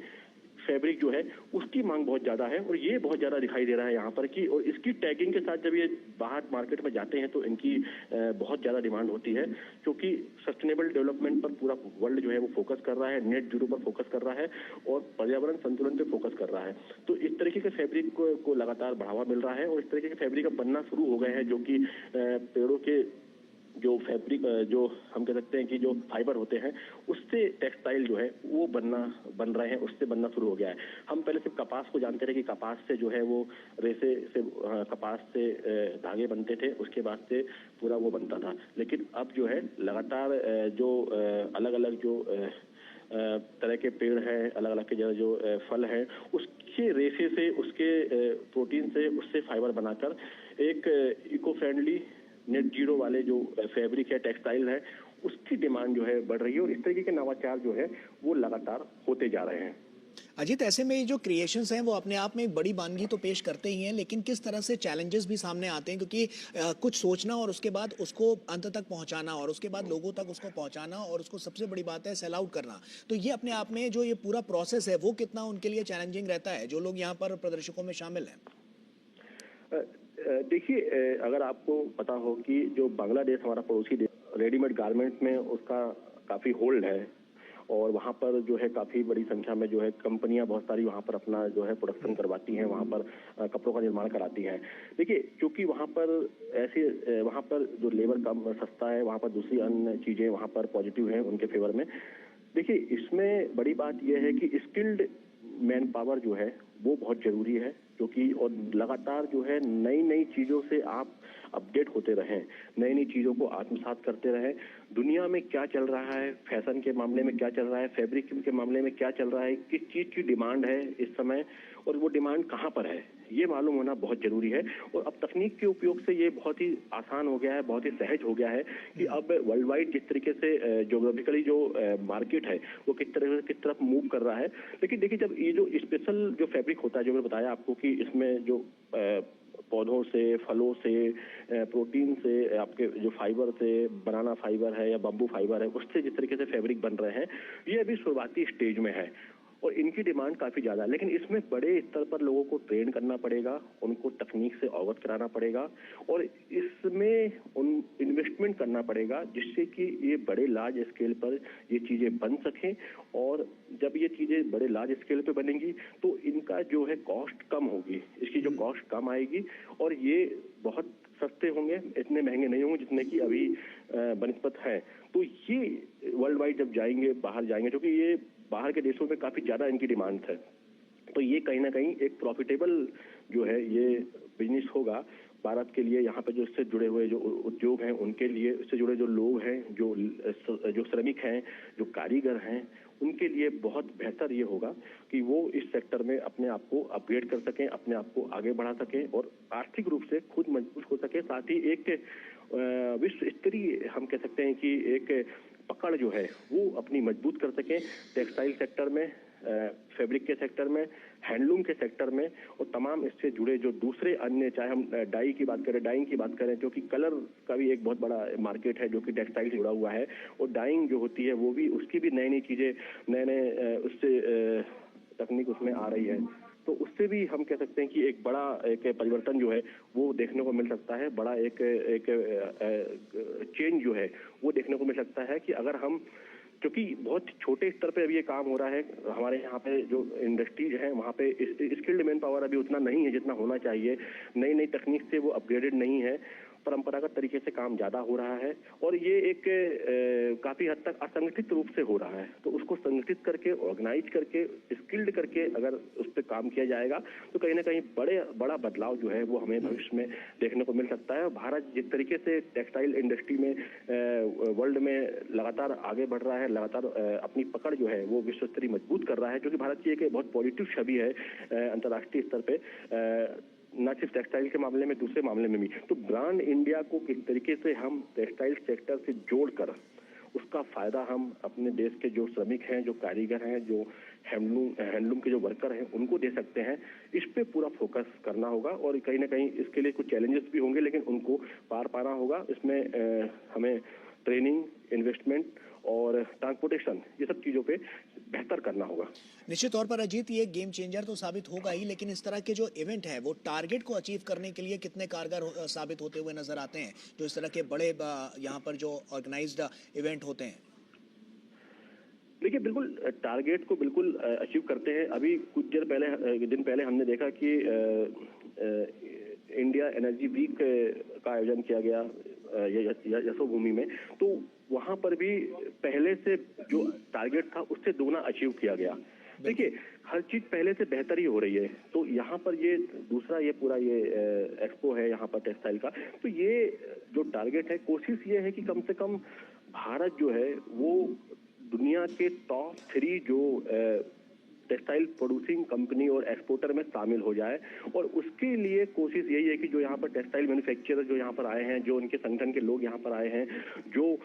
फैब्रिक जो है उसकी मांग बहुत ज्यादा है, और ये बहुत ज्यादा दिखाई दे रहा है यहाँ पर कि, और इसकी टैगिंग के साथ जब ये बाहर मार्केट में जाते हैं तो इनकी बहुत ज्यादा डिमांड होती है, क्योंकि सस्टेनेबल डेवलपमेंट पर पूरा वर्ल्ड जो है वो फोकस कर रहा है, नेट जीरो पर फोकस कर रहा है और पर्यावरण संतुलन पे फोकस कर रहा है। तो इस तरीके के फैब्रिक को लगातार बढ़ावा मिल रहा है, और इस तरीके के फैब्रिक अब बनना शुरू हो गए हैं, जो कि पेड़ों के जो फैब्रिक जो हम कह सकते हैं कि जो फाइबर होते हैं उससे टेक्सटाइल जो है वो बन रहे हैं, उससे बनना शुरू हो गया है। हम पहले सिर्फ कपास को जानते थे कि कपास से जो है वो रेसे से कपास से धागे बनते थे, उसके बाद से पूरा वो बनता था। लेकिन अब जो है लगातार जो अलग अलग जो तरह के पेड़ हैं, अलग अलग के जो फल हैं, उसके रेसे से, उसके प्रोटीन से, उससे फाइबर बनाकर एक इको फ्रेंडली नेट जीरो वाले जो फैब्रिक है, टेक्सटाइल है, उसकी डिमांड जो है बढ़ रही है, और इस तरीके के नवाचार जो है वो लगातार होते जा रहे हैं। अजीत, ऐसे में ये जो क्रिएशंस हैं वो अपने आप में एक बड़ी वानगी तो पेश करते ही हैं, लेकिन किस तरह से चैलेंजेस भी सामने आते हैं, क्योंकि कुछ सोचना और उसके बाद उसको अंत तक पहुंचाना और उसके बाद लोगों तक उसको पहुंचाना, और उसको सबसे बड़ी बात है सेल आउट करना। तो ये अपने आप में जो ये पूरा प्रोसेस है वो कितना उनके लिए चैलेंजिंग रहता है जो लोग यहाँ पर प्रदर्शकों में शामिल हैं? देखिए, अगर आपको पता हो कि जो बांग्लादेश हमारा पड़ोसी देश, रेडीमेड गारमेंट्स में उसका काफी होल्ड है, और वहाँ पर जो है काफी बड़ी संख्या में जो है कंपनियां बहुत सारी वहाँ पर अपना जो है प्रोडक्शन करवाती हैं, वहाँ पर कपड़ों का निर्माण कराती हैं। देखिए, क्योंकि वहाँ पर जो लेबर कम सस्ता है, वहाँ पर दूसरी अन्य चीजें वहाँ पर पॉजिटिव हैं उनके फेवर में। देखिए, इसमें बड़ी बात यह है कि स्किल्ड मैन पावर जो है वो बहुत जरूरी है, क्योंकि और लगातार जो है नई नई चीजों से आप अपडेट होते रहें, नई नई चीजों को आत्मसात करते रहें। दुनिया में क्या चल रहा है, फैशन के मामले में क्या चल रहा है, फैब्रिक के मामले में क्या चल रहा है, किस चीज की डिमांड है इस समय, और वो डिमांड कहाँ पर है, ये मालूम होना बहुत जरूरी है। और अब तकनीक के उपयोग से ये बहुत ही आसान हो गया है, बहुत ही सहज हो गया है कि अब वर्ल्ड वाइड जिस तरीके से ज्योग्राफिकली जो मार्केट है वो किस तरफ मूव कर रहा है। लेकिन देखिए, जब ये जो स्पेशल जो फैब्रिक होता है, जो मैंने बताया आपको कि इसमें जो पौधों से, फलों से, प्रोटीन से, आपके जो फाइबर से, बनाना फाइबर है या बम्बू फाइबर है, उससे जिस तरीके से फैब्रिक बन रहे हैं, ये अभी शुरुआती स्टेज में है। और इनकी डिमांड काफी ज्यादा है। लेकिन इसमें बड़े स्तर पर लोगों को ट्रेन करना पड़ेगा, उनको तकनीक से अवगत कराना पड़ेगा और इसमें उन इन्वेस्टमेंट करना पड़ेगा जिससे कि ये बड़े लार्ज स्केल पर ये चीजें बन सकें। और जब ये चीजें बड़े लार्ज स्केल पे बनेंगी तो इनका जो है कॉस्ट कम होगी, इसकी जो कॉस्ट कम आएगी और ये बहुत सस्ते होंगे, इतने महंगे नहीं होंगे जितने की अभी बनिस्पत है। तो ये वर्ल्ड वाइड जब जाएंगे, बाहर जाएंगे, क्योंकि ये बाहर के देशों में काफी ज्यादा इनकी डिमांड है, तो ये कहीं ना कहीं एक प्रॉफिटेबल जो है ये बिजनेस होगा भारत के लिए। यहाँ पे जो इससे जुड़े हुए जो उद्योग हैं उनके लिए, इससे जुड़े जो लोग हैं, जो श्रमिक हैं, जो कारीगर हैं, उनके लिए बहुत बेहतर ये होगा कि वो इस सेक्टर में अपने आप को अपग्रेड कर सकें, अपने आप को आगे बढ़ा सकें और आर्थिक रूप से खुद मजबूत हो सके। साथ ही एक विश्व स्तरीय हम कह सकते हैं कि एक पकड़ जो है वो अपनी मजबूत कर सकें टेक्सटाइल सेक्टर में, फैब्रिक के सेक्टर में, हैंडलूम के सेक्टर में और तमाम इससे जुड़े जो दूसरे अन्य, चाहे हम डाई की बात करें, डाइंग की बात करें, जो कि कलर का भी एक बहुत बड़ा मार्केट है जो कि टेक्सटाइल से जुड़ा हुआ है, और डाइंग जो होती है वो भी, उसकी भी नई नई चीजें, नए नए उससे तकनीक उसमें आ रही है। तो उससे भी हम कह सकते हैं कि एक बड़ा एक परिवर्तन जो है वो देखने को मिल सकता है, बड़ा एक चेंज जो है वो देखने को मिल सकता है कि अगर हम, क्योंकि बहुत छोटे स्तर पे अभी ये काम हो रहा है, हमारे यहाँ पे जो इंडस्ट्रीज हैं वहाँ पे स्किल्ड मैन पावर अभी उतना नहीं है जितना होना चाहिए, नई नई तकनीक से वो अपग्रेडेड नहीं है, परंपरागत तरीके से काम ज्यादा हो रहा है और ये एक काफी हद तक असंगठित रूप से हो रहा है। तो उसको संगठित करके, ऑर्गेनाइज करके, स्किल्ड करके अगर उस पर काम किया जाएगा तो कहीं ना कहीं बड़ा बदलाव जो है वो हमें भविष्य में देखने को मिल सकता है। भारत जिस तरीके से टेक्सटाइल इंडस्ट्री में वर्ल्ड में लगातार आगे बढ़ रहा है, लगातार अपनी पकड़ जो है वो विश्व स्तरीय मजबूत कर रहा है, क्योंकि भारत की एक बहुत पॉजिटिव छवि है अंतर्राष्ट्रीय स्तर पे, न सिर्फ टेक्सटाइल के मामले में, दूसरे मामले में भी। तो ब्रांड इंडिया को किस तरीके से हम टेक्सटाइल सेक्टर से जोड़कर उसका फायदा हम अपने देश के जो श्रमिक हैं, जो कारीगर हैं, जो हैंडलूम के जो वर्कर हैं, उनको दे सकते हैं, इस पे पूरा फोकस करना होगा। और कहीं ना कहीं इसके लिए कुछ चैलेंजेस भी होंगे, लेकिन उनको पार पाना होगा। इसमें हमें ट्रेनिंग, इन्वेस्टमेंट और ट्रांसपोर्टेशन, ये सब चीजों पे बेहतर करना होगा। निश्चित तौर पर अजीत, ये गेम चेंजर तो साबित होगा ही, लेकिन इस तरह के जो इवेंट है वो टारगेट को अचीव करने के लिए कितने कारगर साबित होते हुए नजर आते हैं, जो इस तरह के बड़े यहाँ पर जो ऑर्गेनाइज्ड इवेंट होते हैं? देखिए, बिल्कुल टारगेट को बिल्कुल अचीव करते हैं। अभी कुछ दिन पहले हमने देखा कि इंडिया एनर्जी वीक का आयोजन किया गया यशोभूमि में, तो वहां पर भी पहले से जो टारगेट था उससे दोगुना अचीव किया गया। देखिए, हर चीज पहले से बेहतर ही हो रही है। तो यहाँ पर ये दूसरा ये पूरा ये एक्सपो है यहाँ पर टेक्सटाइल का, तो ये जो टारगेट है, कोशिश ये है कि कम से कम भारत जो है वो दुनिया के टॉप 3 जो टेक्सटाइल प्रोड्यूसिंग कंपनी और एक्सपोर्टर में शामिल हो जाए। और उसके लिए कोशिश यही है कि जो यहाँ पर टेक्सटाइल मैन्युफैक्चरर जो यहाँ पर आए हैं, जो उनके संगठन के लोग यहाँ पर आए हैं, जो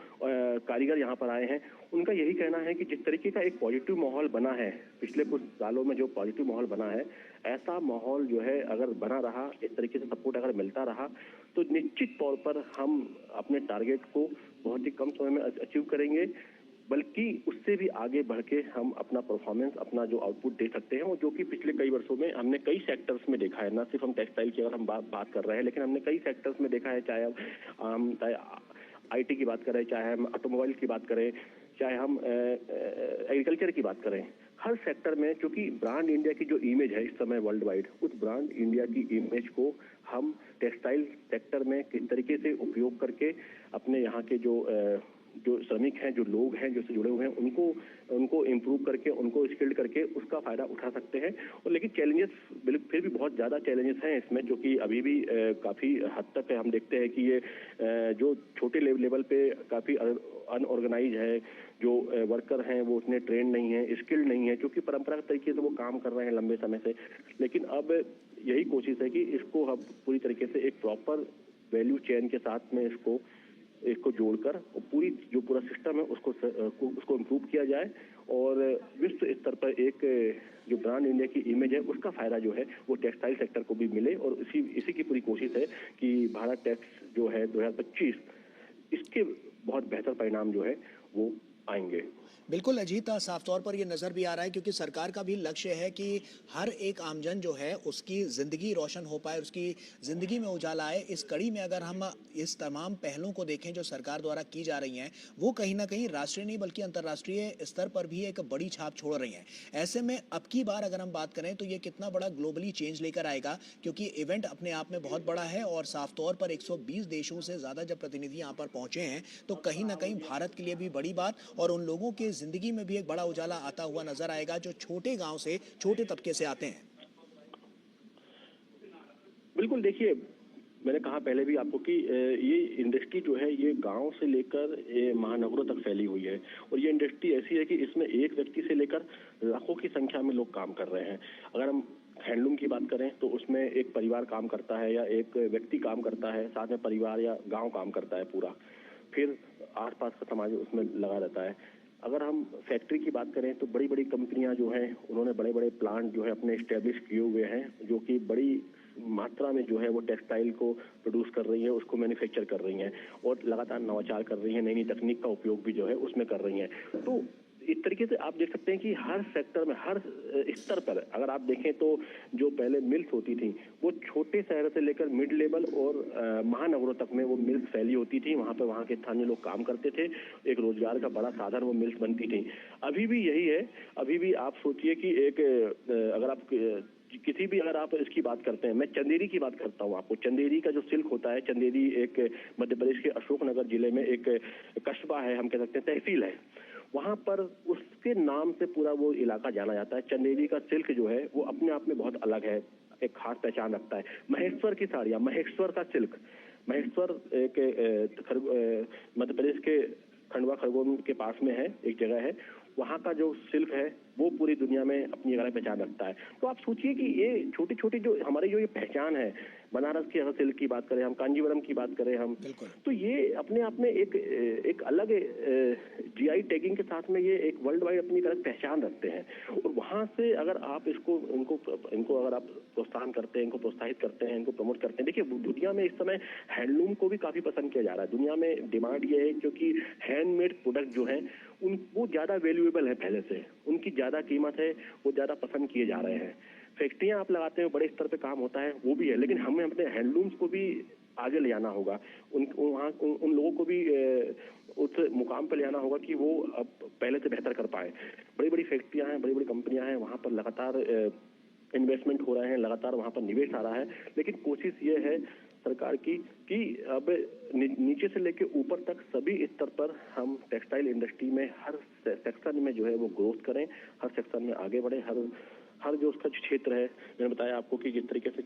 कारीगर यहाँ पर आए हैं, उनका यही कहना है कि जिस तरीके का एक पॉजिटिव माहौल बना है पिछले कुछ सालों में, जो पॉजिटिव माहौल बना है, ऐसा माहौल जो है अगर बना रहा, इस तरीके से सपोर्ट अगर मिलता रहा, तो निश्चित तौर पर हम अपने टारगेट को बहुत ही कम समय में अचीव करेंगे, बल्कि उससे भी आगे बढ़ के हम अपना परफॉर्मेंस, अपना जो आउटपुट दे सकते हैं, और जो कि पिछले कई वर्षों में हमने कई सेक्टर्स में देखा है। ना सिर्फ हम टेक्सटाइल की अगर हम बात कर रहे हैं, लेकिन हमने कई सेक्टर्स में देखा है, चाहे हम आईटी की बात करें, चाहे हम ऑटोमोबाइल की बात करें, चाहे हम एग्रीकल्चर की बात करें, हर सेक्टर में क्योंकि ब्रांड इंडिया की जो इमेज है इस समय वर्ल्ड वाइड, उस ब्रांड इंडिया की इमेज को हम टेक्सटाइल सेक्टर में किस तरीके से उपयोग करके अपने यहाँ के जो श्रमिक हैं, जो लोग हैं, जो से जुड़े हुए हैं, उनको इम्प्रूव करके, उनको स्किल्ड करके उसका फायदा उठा सकते हैं। और लेकिन चैलेंजेस फिर भी बहुत ज्यादा चैलेंजेस हैं इसमें, जो कि अभी भी काफी हद तक हम देखते हैं कि ये जो छोटे लेवल पे काफी अनऑर्गेनाइज है, जो वर्कर हैं वो उतने ट्रेन नहीं है, स्किल्ड नहीं है, क्योंकि परंपरागत तरीके से वो काम कर रहे हैं लंबे समय से। लेकिन अब यही कोशिश है कि इसको हम पूरी तरीके से एक प्रॉपर वैल्यू चेन के साथ में इसको जोड़कर पूरा सिस्टम है उसको इम्प्रूव किया जाए, और विश्व स्तर पर एक जो ब्रांड इंडिया की इमेज है उसका फायदा जो है वो टेक्सटाइल सेक्टर को भी मिले। और इसी की पूरी कोशिश है कि भारत टेक्स जो है 2025 इसके बहुत बेहतर परिणाम जो है वो आएंगे। बिल्कुल अजीत, साफ तौर पर ये नज़र भी आ रहा है क्योंकि सरकार का भी लक्ष्य है कि हर एक आमजन जो है उसकी ज़िंदगी रोशन हो पाए, उसकी ज़िंदगी में उजाला आए। इस कड़ी में अगर हम इस तमाम पहलों को देखें जो सरकार द्वारा की जा रही हैं, वो कहीं ना कहीं राष्ट्रीय नहीं बल्कि अंतर्राष्ट्रीय स्तर पर भी एक बड़ी छाप छोड़ रही हैं। ऐसे में अब की बार अगर हम बात करें तो ये कितना बड़ा ग्लोबली चेंज लेकर आएगा, क्योंकि इवेंट अपने आप में बहुत बड़ा है और साफ तौर पर 120 देशों से ज़्यादा जब प्रतिनिधि यहाँ पर पहुंचे हैं तो कहीं ना कहीं भारत के लिए भी बड़ी बात और उन लोगों के जिंदगी में भी एक बड़ा उजाला आता हुआ नजर आएगा जो छोटे गांव से, छोटे तबके से आते हैं। बिल्कुल, देखिए मैंने कहा पहले भी आपको कि ये इंडस्ट्री जो है ये गांव से लेकर महानगरों तक फैली हुई है और ये इंडस्ट्री ऐसी है कि इसमें एक व्यक्ति से लेकर लाखों की संख्या में लोग काम कर रहे हैं। अगर हम हैंडलूम की बात करें तो उसमें एक परिवार काम करता है या एक व्यक्ति काम करता है, साथ में परिवार या गांव काम करता है पूरा, फिर आसपास का समाज उसमें लगा रहता है। अगर हम फैक्ट्री की बात करें तो बड़ी बड़ी कंपनियां जो हैं उन्होंने बड़े बड़े प्लांट जो है अपने स्टैब्लिश किए हुए हैं, जो कि बड़ी मात्रा में जो है वो टेक्सटाइल को प्रोड्यूस कर रही है, उसको मैन्युफैक्चर कर रही हैं और लगातार नवाचार कर रही हैं, नई नई तकनीक का उपयोग भी जो है उसमें कर रही हैं। तो इस तरीके से आप देख सकते हैं कि हर सेक्टर में, हर स्तर पर अगर आप देखें तो जो पहले मिल्स होती थी वो छोटे शहर से लेकर मिड लेवल और महानगरों तक में वो मिल्स फैली होती थी। वहां पर वहां के स्थानीय लोग काम करते थे, एक रोजगार का बड़ा साधन वो मिल्स बनती थी। अभी भी यही है। अभी भी आप सोचिए कि एक अगर आप किसी भी, अगर आप इसकी बात करते हैं, मैं चंदेरी की बात करता हूँ आपको। चंदेरी का जो सिल्क होता है, चंदेरी एक मध्य प्रदेश के अशोकनगर जिले में एक कस्बा है, हम कह सकते हैं तहसील है, वहां पर उसके नाम से पूरा वो इलाका जाना जाता है। चंदेरी का सिल्क जो है वो अपने आप में बहुत अलग है, एक खास पहचान रखता है। महेश्वर की साड़ियां, महेश्वर का सिल्क, महेश्वर एक मध्य प्रदेश के खंडवा खरगोन के पास में है, एक जगह है, वहां का जो सिल्क है वो पूरी दुनिया में अपनी अलग पहचान रखता है। तो आप सोचिए कि ये छोटी छोटी जो हमारी जो ये पहचान है, बनारस की अगर सिल्क की बात करें हम, कांजीवरम की बात करें हम, तो ये अपने आप में एक अलग जीआई टैगिंग के साथ में ये एक वर्ल्ड वाइड अपनी अलग पहचान रखते हैं। और वहां से अगर आप इनको अगर आप प्रोत्साहन करते हैं, इनको प्रोत्साहित करते हैं, इनको प्रमोट करते हैं। देखिए दुनिया में इस समय हैंडलूम को भी काफी पसंद किया जा रहा है। दुनिया में डिमांड ये है क्योंकि हैंडमेड प्रोडक्ट जो है वो ज्यादा वैल्यूएबल है, पहले से उनकी ज्यादा कीमत है, वो ज्यादा पसंद किए जा रहे हैं। फैक्ट्रियां आप लगाते हैं, बड़े स्तर पे काम होता है, वो भी है, लेकिन हमें अपने हैंडलूम्स को भी आगे ले जाना होगा। उन लोगों को भी उस मुकाम पर ले जाना होगा कि वो अब पहले से बेहतर कर पाए। बड़ी बड़ी फैक्ट्रियां हैं, बड़ी बड़ी कंपनियां हैं, वहां पर लगातार इन्वेस्टमेंट हो रहे हैं, लगातार वहां पर निवेश आ रहा है। लेकिन कोशिश ये है सरकार की कि अब नीचे से लेकर ऊपर तक सभी स्तर पर हम टेक्सटाइल इंडस्ट्री में हर सेक्शन में जो है वो ग्रोथ करें, हर सेक्शन में आगे बढ़े। हर जो उसका क्षेत्र है, मैंने बताया आपको कि जिस तरीके से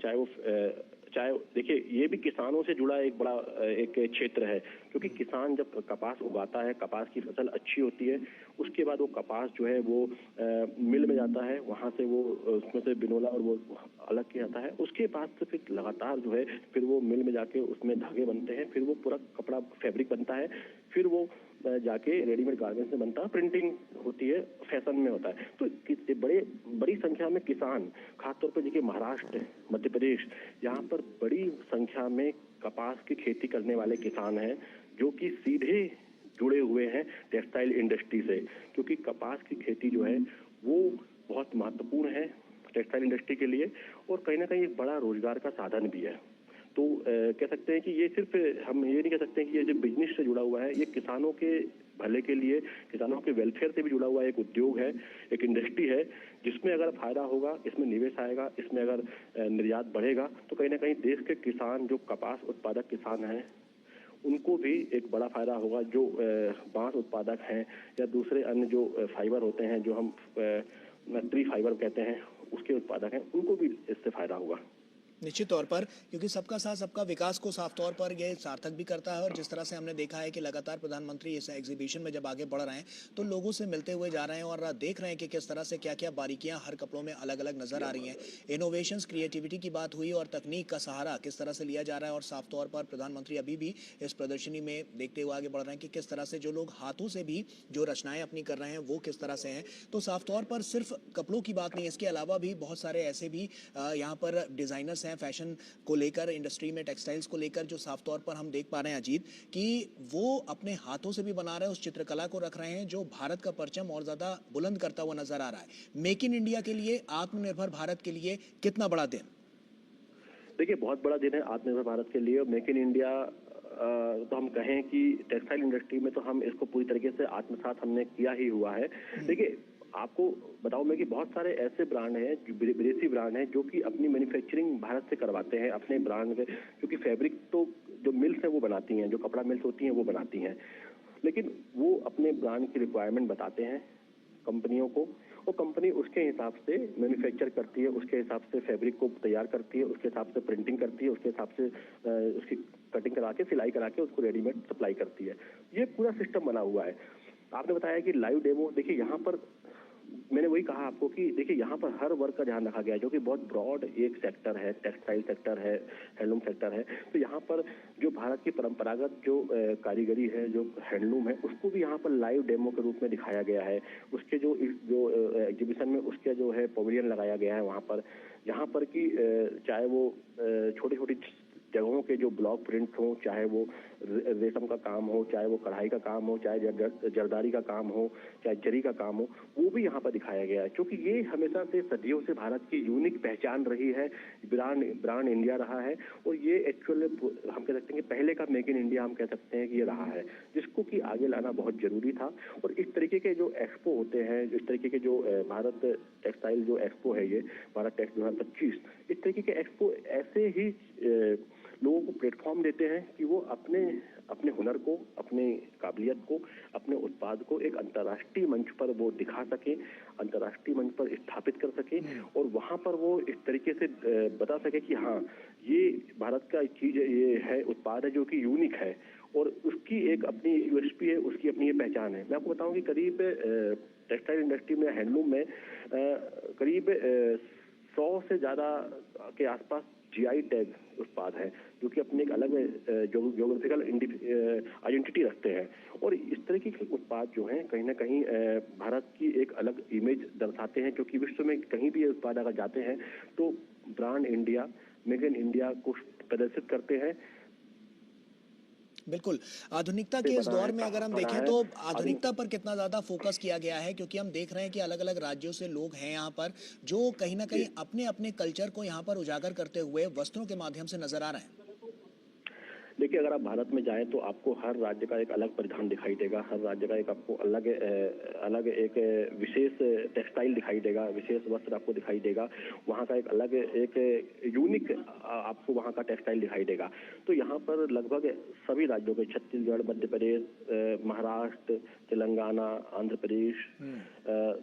चाहे देखिए ये भी किसानों से जुड़ा एक बड़ा एक क्षेत्र है, क्योंकि किसान जब कपास उगाता है, कपास की फसल अच्छी होती है, उसके बाद वो कपास जो है वो मिल में जाता है, वहां से वो उसमें से बिनोला और वो अलग किया जाता है। उसके बाद से फिर लगातार जो है फिर वो मिल में जाके उसमें धागे बनते हैं, फिर वो पूरा कपड़ा फैब्रिक बनता है, फिर वो जाके रेडीमेड गारमेंट्स में बनता है, प्रिंटिंग होती है, फैशन में होता है। तो बड़ी संख्या में किसान, खासतौर पर देखिए महाराष्ट्र, मध्य प्रदेश, यहाँ पर बड़ी संख्या में कपास की खेती करने वाले किसान हैं जो कि सीधे जुड़े हुए हैं टेक्सटाइल इंडस्ट्री से, क्योंकि कपास की खेती जो है वो बहुत महत्वपूर्ण है टेक्सटाइल इंडस्ट्री के लिए और कहीं ना कहीं एक बड़ा रोजगार का साधन भी है। तो कह सकते हैं कि ये सिर्फ, हम ये नहीं कह सकते हैं कि ये जो बिजनेस से जुड़ा हुआ है, ये किसानों के भले के लिए, किसानों के वेलफेयर से भी जुड़ा हुआ एक उद्योग है, एक इंडस्ट्री है, जिसमें अगर फायदा होगा, इसमें निवेश आएगा, इसमें अगर निर्यात बढ़ेगा तो कहीं ना कहीं देश के किसान, जो कपास उत्पादक किसान हैं, उनको भी एक बड़ा फायदा होगा। जो बांस उत्पादक हैं या दूसरे अन्य जो फाइबर होते हैं, जो हम ट्री फाइबर कहते हैं, उसके उत्पादक हैं, उनको भी इससे फायदा होगा। निश्चित तौर पर, क्योंकि सबका साथ सबका विकास को साफ तौर पर यह सार्थक भी करता है और जिस तरह से हमने देखा है कि लगातार प्रधानमंत्री इस एग्जीबिशन में जब आगे बढ़ रहे हैं तो लोगों से मिलते हुए जा रहे हैं और देख रहे हैं कि किस तरह से क्या क्या बारीकियां हर कपड़ों में अलग अलग नजर आ रही हैं। इनोवेशंस, क्रिएटिविटी की बात हुई और तकनीक का सहारा किस तरह से लिया जा रहा है और साफ तौर पर प्रधानमंत्री अभी भी इस प्रदर्शनी में देखते हुए आगे बढ़ रहे हैं कि किस तरह से जो लोग हाथों से भी जो रचनाएं अपनी कर रहे हैं वो किस तरह से हैं। तो साफ तौर पर सिर्फ कपड़ों की बात नहीं है, इसके अलावा भी बहुत सारे ऐसे भी यहाँ पर डिजाइनर्स हैं फैशन को लेकर, इंडस्ट्री में टेक्सटाइल्स को लेकर, जो साफ तौर पर हम देख पा रहे हैं अजीत कि वो अपने हाथों से भी बना रहे हैं, उस चित्रकला को रख रहे हैं जो भारत का परचम और ज़्यादा बुलंद करता हुआ नजर आ रहा है। मेक इन इंडिया के लिए, आत्मनिर्भर भारत के लिए कितना बड़ा दिन? देखिए, बहुत बड़ा दिन है आत्मनिर्भर भारत के लिए। मेक इन इंडिया तो हम कहें कि टेक्सटाइल इंडस्ट्री में तो हम इसको पूरी तरीके से आत्मसात हमने किया ही हुआ है। देखिए, आपको बताऊं मैं कि बहुत सारे ऐसे ब्रांड हैं, विदेशी ब्रांड हैं, जो कि अपनी मैन्युफैक्चरिंग भारत से करवाते हैं अपने ब्रांड के, क्योंकि फैब्रिक तो जो मिल्स हैं वो बनाती हैं, जो कपड़ा मिल्स होती हैं वो बनाती हैं, लेकिन वो अपने ब्रांड की रिक्वायरमेंट बताते हैं कंपनियों को, और कंपनी उसके हिसाब से मैन्युफैक्चर करती है, उसके हिसाब से फैब्रिक को तैयार करती है, उसके हिसाब से प्रिंटिंग करती है, उसके हिसाब से उसकी कटिंग करा के, सिलाई करा के उसको रेडीमेड सप्लाई करती है। ये पूरा सिस्टम बना हुआ है। आपने बताया कि लाइव डेमो, देखिए यहाँ पर मैंने वही कहा आपको कि देखिए यहाँ पर हर वर्ग का ध्यान रखा गया है, जो कि बहुत ब्रॉड एक सेक्टर है, टेक्सटाइल सेक्टर है, हैंडलूम सेक्टर है। तो यहाँ पर जो भारत की परंपरागत जो कारीगरी है, जो हैंडलूम है, उसको भी यहाँ पर लाइव डेमो के रूप में दिखाया गया है। उसके जो एग्जीबिशन में उसके जो है पवेलियन लगाया गया है वहाँ पर, जहाँ पर कि चाहे वो छोटी छोटी जगहों के जो ब्लॉक प्रिंट हो, चाहे वो रेशम का काम हो, चाहे वो कढ़ाई का काम हो, चाहे जरदारी का काम हो, चाहे जरी का काम हो, वो भी यहाँ पर दिखाया गया है। क्योंकि ये हमेशा से सदियों से भारत की यूनिक पहचान रही है, ब्रांड इंडिया रहा है, और ये एक्चुअल हम कह सकते हैं कि पहले का मेक इन इंडिया हम कह सकते हैं कि ये रहा है, जिसको कि आगे लाना बहुत जरूरी था। और इस तरीके के जो एक्सपो होते हैं, इस तरीके के जो भारत टेक्सटाइल जो एक्सपो है, ये भारत टेक्स 2025, इस तरीके के एक्सपो ऐसे ही लोगों को प्लेटफॉर्म देते हैं कि वो अपने हुनर को, अपने काबिलियत को, अपने उत्पाद को एक अंतर्राष्ट्रीय मंच पर वो दिखा सके, अंतर्राष्ट्रीय मंच पर स्थापित कर सके, और वहां पर वो इस तरीके से बता सके कि हाँ, ये भारत का चीज ये है, उत्पाद है जो कि यूनिक है, और उसकी एक अपनी यूएसपी है, उसकी अपनी ये पहचान है। मैं आपको बताऊं कि करीब टेक्सटाइल इंडस्ट्री में, हैंडलूम में करीब 100 से ज्यादा के आसपास जीआई टैग उत्पाद है, जो कि अपने एक अलग ज्योग्राफिकल आइडेंटिटी रखते हैं। और इस तरीके के उत्पाद जो हैं कहीं ना कहीं भारत की एक अलग इमेज दर्शाते हैं, क्योंकि विश्व में कहीं भी ये उत्पाद अगर जाते हैं तो brand India, make in India को प्रदर्शित करते हैं। बिल्कुल। आधुनिकता के इस दौर में अगर हम देखें तो आधुनिकता पर कितना ज़्यादा फोकस किया गया है, क्योंकि हम देख रहे हैं कि अलग अलग राज्यों से लोग हैं यहाँ पर जो कहीं ना कहीं अपने अपने कल्चर को यहाँ पर उजागर करते हुए वस्त्रों के माध्यम से नजर आ रहे हैं। देखिए, अगर आप भारत में जाएं तो आपको हर राज्य का एक अलग परिधान दिखाई देगा, हर राज्य का एक आपको अलग एक विशेष टेक्सटाइल दिखाई देगा, विशेष वस्त्र आपको दिखाई देगा, वहाँ का एक अलग एक यूनिक आपको वहाँ का टेक्सटाइल दिखाई देगा। तो यहाँ पर लगभग सभी राज्यों के, छत्तीसगढ़, मध्य प्रदेश, महाराष्ट्र, तेलंगाना, आंध्र प्रदेश,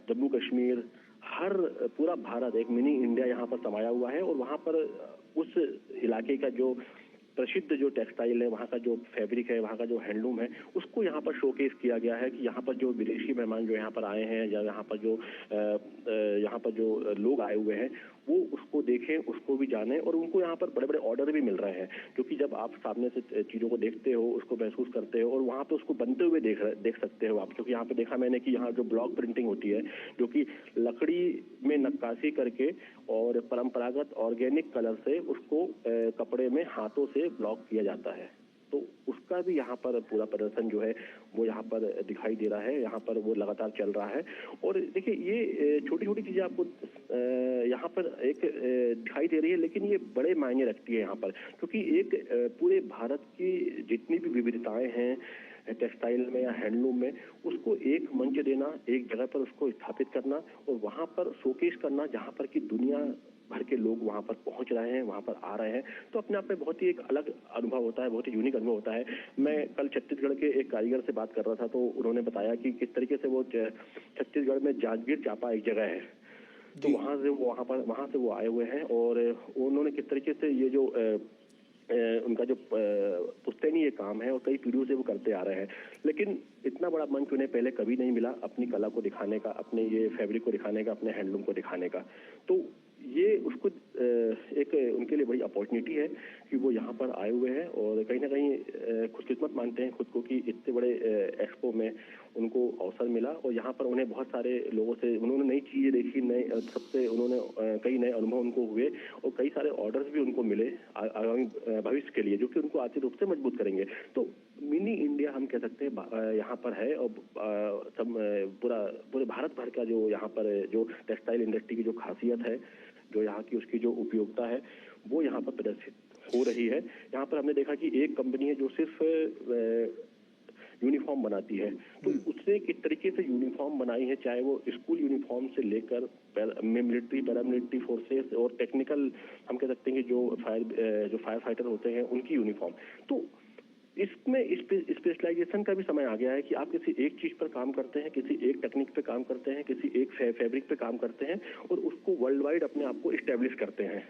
जम्मू कश्मीर, हर पूरा भारत एक मिनी इंडिया यहाँ पर समाया हुआ है। और वहाँ पर उस इलाके का जो प्रसिद्ध जो टेक्सटाइल है, वहाँ का जो फैब्रिक है, वहाँ का जो हैंडलूम है, उसको यहाँ पर शोकेस किया गया है कि यहाँ पर जो विदेशी मेहमान जो यहाँ पर आए हैं, या यहाँ पर जो लोग आए हुए हैं, वो उसको देखें, उसको भी जानें, और उनको यहाँ पर बड़े बड़े ऑर्डर भी मिल रहे हैं। क्योंकि जब आप सामने से चीज़ों को देखते हो, उसको महसूस करते हो, और वहाँ पर उसको बनते हुए देख सकते हो आप। क्योंकि यहाँ पे देखा मैंने कि यहाँ जो ब्लॉक प्रिंटिंग होती है, जो कि लकड़ी में नक्काशी करके और परंपरागत ऑर्गेनिक कलर से उसको कपड़े में हाथों से ब्लॉक किया जाता है, तो उसका भी यहाँ पर पूरा प्रदर्शन जो है वो यहाँ पर दिखाई दे रहा है, यहाँ पर वो लगातार चल रहा है। और देखिए, ये छोटी छोटी चीजें आपको यहाँ पर एक दिखाई दे रही है, लेकिन ये बड़े मायने रखती है यहाँ पर, क्योंकि एक पूरे भारत की जितनी भी विविधताएं हैं टेक्सटाइल में या हैंडलूम में, उसको एक मंच देना, एक जगह पर उसको स्थापित करना, और वहाँ पर शोकेस करना, जहाँ पर की दुनिया भर के लोग वहाँ पर पहुंच रहे हैं, वहाँ पर आ रहे हैं, तो अपने आप में बहुत ही एक अलग अनुभव होता है, बहुत ही यूनिक अनुभव होता है। मैं कल छत्तीसगढ़ के एक कारीगर से बात कर रहा था, तो उन्होंने बताया कि किस तरीके से वो छत्तीसगढ़ में जांजगीर चांपा एक जगह है, तो वहाँ से वो आए हुए हैं, और उन्होंने किस तरीके से ये जो उनका जो पुश्तैनी ये काम है, और कई पीढ़ियों से वो करते आ रहे हैं, लेकिन इतना बड़ा मंच उन्हें पहले कभी नहीं मिला अपनी कला को दिखाने का, अपने ये फैब्रिक को दिखाने का, अपने हैंडलूम को दिखाने का। तो ये उसको एक उनके लिए बड़ी अपॉर्चुनिटी है कि वो यहाँ पर आए हुए हैं और कहीं ना कहीं खुशकिस्मत मानते हैं खुद को कि इतने बड़े एक्सपो में उनको अवसर मिला और यहाँ पर उन्हें बहुत सारे लोगों से उन्होंने नई चीजें देखी, नए सबसे उन्होंने कई नए अनुभव उनको हुए और कई सारे ऑर्डर्स भी उनको मिले आगामी भविष्य के लिए, जो कि उनको आर्थिक रूप से मजबूत करेंगे। तो मिनी इंडिया हम कह सकते हैं यहाँ पर है और सब पूरे भारत भर का जो यहाँ पर जो टेक्सटाइल इंडस्ट्री की जो खासियत है, जो यहाँ की उसकी जो उपयोगिता है, वो यहाँ पर प्रदर्शित हो रही है। यहाँ पर हमने देखा कि एक कंपनी है जो सिर्फ यूनिफॉर्म बनाती है, तो उसने किस तरीके से यूनिफॉर्म बनाई है, चाहे वो स्कूल यूनिफॉर्म से लेकर मिलिट्री, पैरामिलिट्री फोर्सेस और टेक्निकल हम कह सकते हैं कि जो फायर फाइटर होते हैं उनकी यूनिफॉर्म। तो इसमें स्पेशलाइजेशन का भी समय आ गया है कि आप किसी एक चीज पर काम करते हैं, किसी एक टेक्निक पे काम करते हैं, किसी एक फैब्रिक पे काम करते हैं और उसको वर्ल्ड वाइड अपने आप को इस्टेब्लिश करते हैं।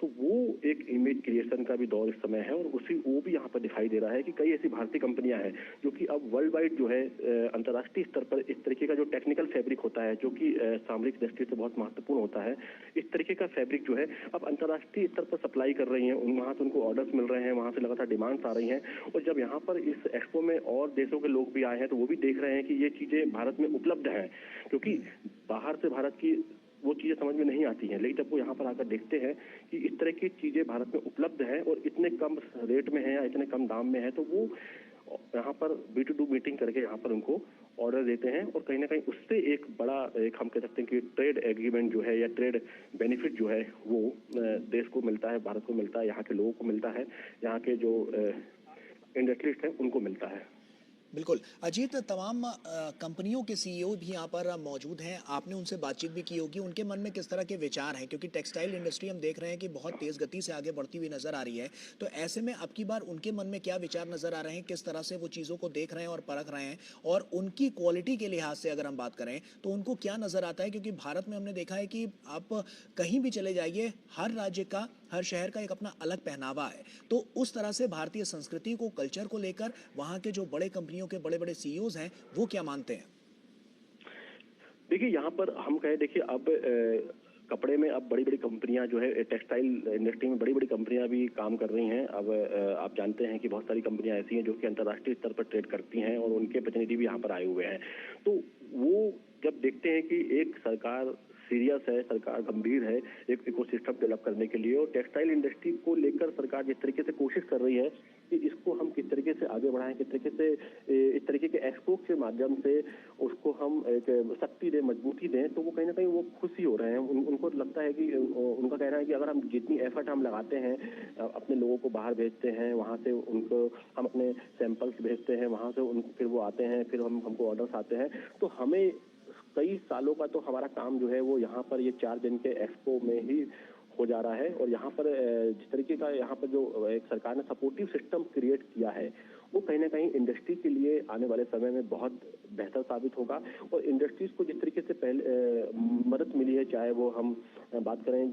तो वो एक इमेज क्रिएशन का भी दौर इस समय है और वो भी यहाँ पर दिखाई दे रहा है कि कई ऐसी भारतीय कंपनियां हैं जो कि अब वर्ल्ड वाइड जो है अंतर्राष्ट्रीय स्तर पर इस तरीके का जो टेक्निकल फैब्रिक होता है, जो कि सामरिक दृष्टि से बहुत महत्वपूर्ण होता है, इस तरीके का फैब्रिक जो है अब अंतर्राष्ट्रीय स्तर पर सप्लाई कर रही है। वहां से उनको ऑर्डर्स मिल रहे हैं, वहां से लगातार डिमांड्स आ रही हैं और जब यहाँ पर इस एक्सपो में और देशों के लोग भी आए हैं तो वो भी देख रहे हैं कि ये चीजें भारत में उपलब्ध हैं, क्योंकि बाहर से भारत की वो चीजें समझ में नहीं आती हैं, लेकिन जब वो यहाँ पर आकर देखते हैं कि इस तरह की चीजें भारत में उपलब्ध हैं और इतने कम रेट में है या इतने कम दाम में है, तो वो यहाँ पर B2B मीटिंग करके यहाँ पर उनको ऑर्डर देते हैं और कहीं ना कहीं उससे एक बड़ा एक हम कह सकते हैं कि ट्रेड एग्रीमेंट जो है या ट्रेड बेनिफिट जो है वो देश को मिलता है, भारत को मिलता है, यहाँ के लोगों को मिलता है, यहाँ के जो इंडस्ट्रिस्ट हैं उनको मिलता है। बिल्कुल अजीत, तमाम कंपनियों के सीईओ भी यहाँ पर मौजूद हैं, आपने उनसे बातचीत भी की होगी, उनके मन में किस तरह के विचार हैं, क्योंकि टेक्सटाइल इंडस्ट्री हम देख रहे हैं कि बहुत तेज़ गति से आगे बढ़ती हुई नज़र आ रही है, तो ऐसे में अब की बार उनके मन में क्या विचार नज़र आ रहे हैं, किस तरह से वो चीज़ों को देख रहे हैं और परख रहे हैं, और उनकी क्वालिटी के लिहाज से अगर हम बात करें तो उनको क्या नज़र आता है, क्योंकि भारत में हमने देखा है कि आप कहीं भी चले जाइए, हर राज्य का, हर शहर का एक अपना अलग पहनावा है, तो उस तरह से भारतीय संस्कृति को, कल्चर को लेकर वहाँ के जो बड़े कंपनियों के बड़े बड़े सीईओज हैं वो क्या मानते हैं? देखिए यहाँ पर हम कहें, देखिए अब कपड़े में अब बड़ी बड़ी कंपनियां जो है टेक्सटाइल इंडस्ट्री में बड़ी बड़ी कंपनियां भी काम कर रही हैं। अब आप जानते हैं कि बहुत सारी कंपनियां ऐसी हैं जो कि अंतर्राष्ट्रीय स्तर पर ट्रेड करती हैं और उनके प्रतिनिधि भी यहाँ पर आए हुए हैं। तो वो जब देखते हैं कि एक सरकार सीरियस है, सरकार गंभीर है एक इकोसिस्टम डेवलप करने के लिए, और टेक्सटाइल इंडस्ट्री को लेकर सरकार जिस तरीके से कोशिश कर रही है कि इसको हम किस तरीके से आगे बढ़ाएं, किस तरीके से इस तरीके के एक्सपो के माध्यम से उसको हम एक शक्ति दें, मजबूती दें, तो वो कहीं ना कहीं वो खुश ही हो रहे हैं। उनको लगता है कि उनका कहना है कि अगर हम जितनी एफर्ट हम लगाते हैं, अपने लोगों को बाहर भेजते हैं, वहाँ से उनको हम अपने सैंपल्स भेजते हैं, वहाँ से फिर वो आते हैं, फिर हमको ऑर्डर्स आते हैं, तो हमें कई सालों का तो हमारा काम जो है वो यहाँ पर ये 4 दिन के एक्सपो में ही हो जा रहा है। और यहाँ पर जिस तरीके का यहाँ पर जो एक सरकार ने सपोर्टिव सिस्टम क्रिएट किया है, वो कहीं ना कहीं इंडस्ट्री के लिए आने वाले समय में बहुत बेहतर साबित होगा। और इंडस्ट्रीज को जिस तरीके से पहले मदद मिली है, चाहे वो हम बात करें,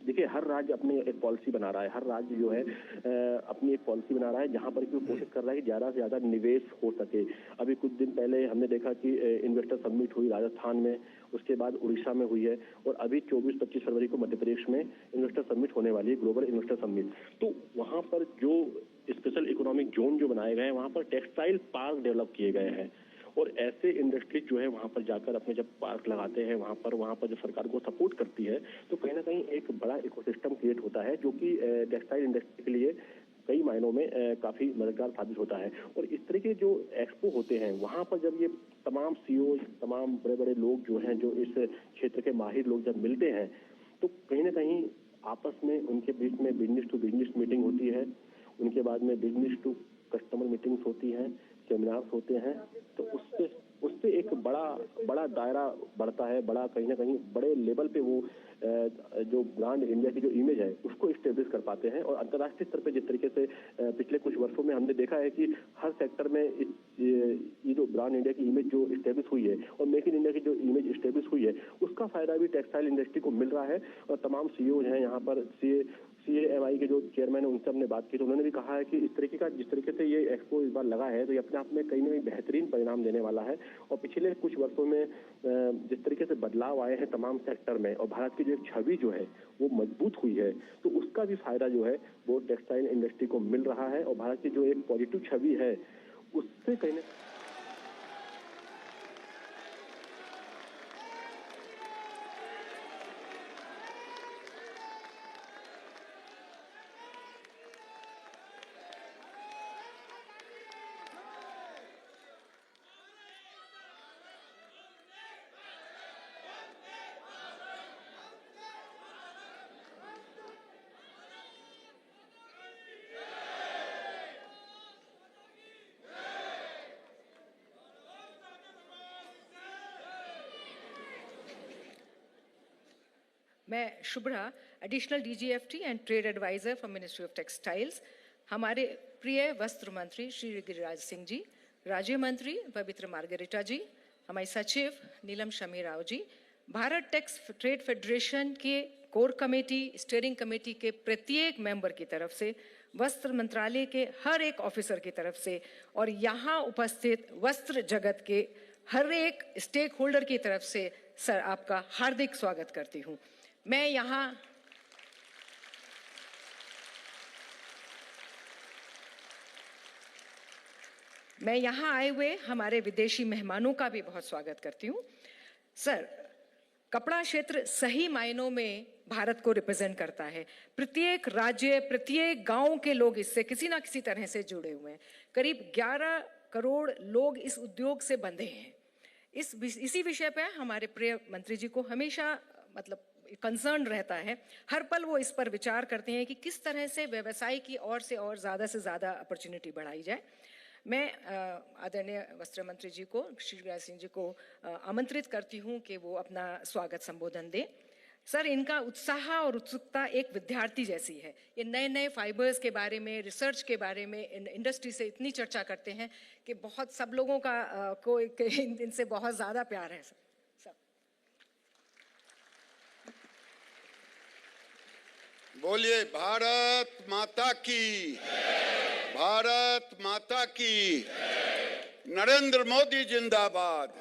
देखिए हर राज्य अपनी एक पॉलिसी बना रहा है, हर राज्य जो है अपनी एक पॉलिसी बना रहा है जहां पर कि वो कोशिश कर रहा है कि ज्यादा से ज्यादा निवेश हो सके। अभी कुछ दिन पहले हमने देखा कि इन्वेस्टर समिट हुई राजस्थान में, उसके बाद उड़ीसा में हुई है, और अभी 24-25 फरवरी को मध्य प्रदेश में इन्वेस्टर समिट होने वाली है, ग्लोबल इन्वेस्टर समिट। तो वहां पर जो स्पेशल इकोनॉमिक जोन जो बनाए गए हैं, वहां पर टेक्सटाइल पार्क डेवलप किए गए हैं, और ऐसे इंडस्ट्री जो है वहां पर जाकर अपने जब पार्क लगाते हैं, वहां पर जब सरकार को सपोर्ट करती है, तो कहीं ना कहीं एक बड़ा इकोसिस्टम क्रिएट होता है जो कि टेक्सटाइल इंडस्ट्री के लिए कई मायनों में काफी मददगार साबित होता है। और इस तरह के जो एक्सपो होते हैं, वहां पर जब ये तमाम सीईओ, तमाम बड़े बड़े लोग जो हैं, जो इस क्षेत्र के माहिर लोग जब मिलते हैं, तो कहीं ना कहीं आपस में उनके बीच में बिजनेस टू बिजनेस मीटिंग होती है, उनके बाद में बिजनेस टू कस्टमर मीटिंग्स होती हैं, सेमिनार्स होते हैं, तो उससे एक बड़ा दायरा बढ़ता है, बड़ा कहीं ना कहीं बड़े लेवल पे वो जो ब्रांड इंडिया की जो इमेज है उसको स्टेब्लिश कर पाते हैं। और अंतर्राष्ट्रीय स्तर पे जिस तरीके से पिछले कुछ वर्षों में हमने देखा है कि हर सेक्टर में ये जो ब्रांड इंडिया की इमेज जो स्टेब्लिश हुई है और मेक इन इंडिया की जो इमेज स्टेब्लिश हुई है, उसका फायदा भी टेक्सटाइल इंडस्ट्री को मिल रहा है। और तमाम सीईओ हैं यहाँ पर, CAMI के जो चेयरमैन है उनसे हमने बात की तो उन्होंने भी कहा है कि इस तरीके का जिस तरीके से ये एक्सपो इस बार लगा है तो ये अपने आप में कहीं ना कहीं बेहतरीन परिणाम देने वाला है। और पिछले कुछ वर्षों में जिस तरीके से बदलाव आए हैं तमाम सेक्टर में और भारत की जो एक छवि जो है वो मजबूत हुई है, तो उसका भी फायदा जो है वो टेक्सटाइल इंडस्ट्री को मिल रहा है और भारत की जो एक पॉजिटिव छवि है उससे कहीं ना मैं Shubhra, additional DGFT and trade advisor from ministry of textiles. हमारे प्रिय वस्त्र मंत्री श्री गिरिराज सिंह जी, राज्य मंत्री पवित्र मार्गरेटा जी, हमारे सचिव नीलम Shami Rao ji, Bharat takes trade federation के कोर कमेटी, स्टीयरिंग कमेटी के प्रत्येक मेंबर की तरफ से, वस्त्र मंत्रालय के हर एक ऑफिसर की तरफ से और यहाँ उपस्थित वस्त्र जगत के हर एक स्टेक होल्डर की तरफ से सर आपका हार्दिक स्वागत करती हूँ। मैं यहाँ आए हुए हमारे विदेशी मेहमानों का भी बहुत स्वागत करती हूँ। सर, कपड़ा क्षेत्र सही मायनों में भारत को रिप्रेजेंट करता है। प्रत्येक राज्य, प्रत्येक गांव के लोग इससे किसी ना किसी तरह से जुड़े हुए हैं। करीब 11 करोड़ लोग इस उद्योग से बंधे हैं। इसी विषय पे हमारे प्रिय मंत्री जी को हमेशा कंसर्न रहता है। हर पल वो इस पर विचार करते हैं कि किस तरह से व्यवसाय की ओर से और ज़्यादा अपॉर्चुनिटी बढ़ाई जाए। मैं आदरणीय वस्त्र मंत्री जी को, श्री गिरिराज सिंह जी को आमंत्रित करती हूँ कि वो अपना स्वागत संबोधन दें। सर, इनका उत्साह और उत्सुकता एक विद्यार्थी जैसी है। ये नए नए फाइबर्स के बारे में, रिसर्च के बारे में इंडस्ट्री से इतनी चर्चा करते हैं कि बहुत सब लोगों का इनसे बहुत ज़्यादा प्यार है। सर बोलिए भारत माता की, भारत माता की, नरेंद्र मोदी जिंदाबाद।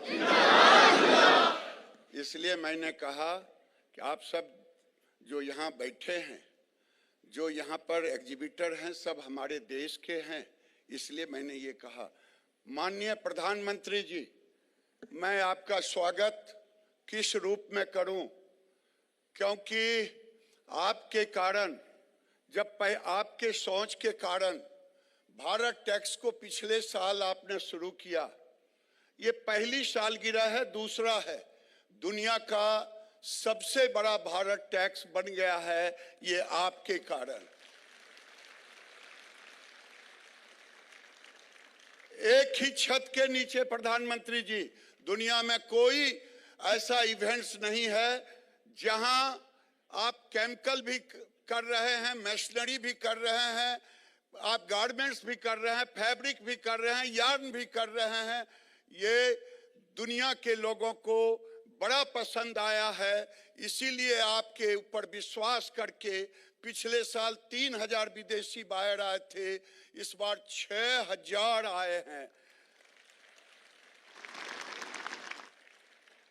इसलिए मैंने कहा कि आप सब जो यहाँ बैठे हैं, जो यहाँ पर एग्जीबिटर हैं, सब हमारे देश के हैं। इसलिए मैंने ये कहा। माननीय प्रधानमंत्री जी, मैं आपका स्वागत किस रूप में करूं, क्योंकि आपके कारण, आपके सोच के कारण भारत टैक्स को पिछले साल आपने शुरू किया। ये पहली सालगिरह है, दूसरा है। दुनिया का सबसे बड़ा भारत टैक्स बन गया है ये आपके कारण। एक ही छत के नीचे प्रधानमंत्री जी, दुनिया में कोई ऐसा इवेंट्स नहीं है जहां आप केमिकल भी कर रहे हैं, मशीनरी भी कर रहे हैं, आप गारमेंट्स भी कर रहे हैं, फैब्रिक भी कर रहे हैं, यार्न भी कर रहे हैं। ये दुनिया के लोगों को बड़ा पसंद आया है। इसीलिए आपके ऊपर विश्वास करके पिछले साल 3000 विदेशी बायर आए थे, इस बार 6000 आए हैं।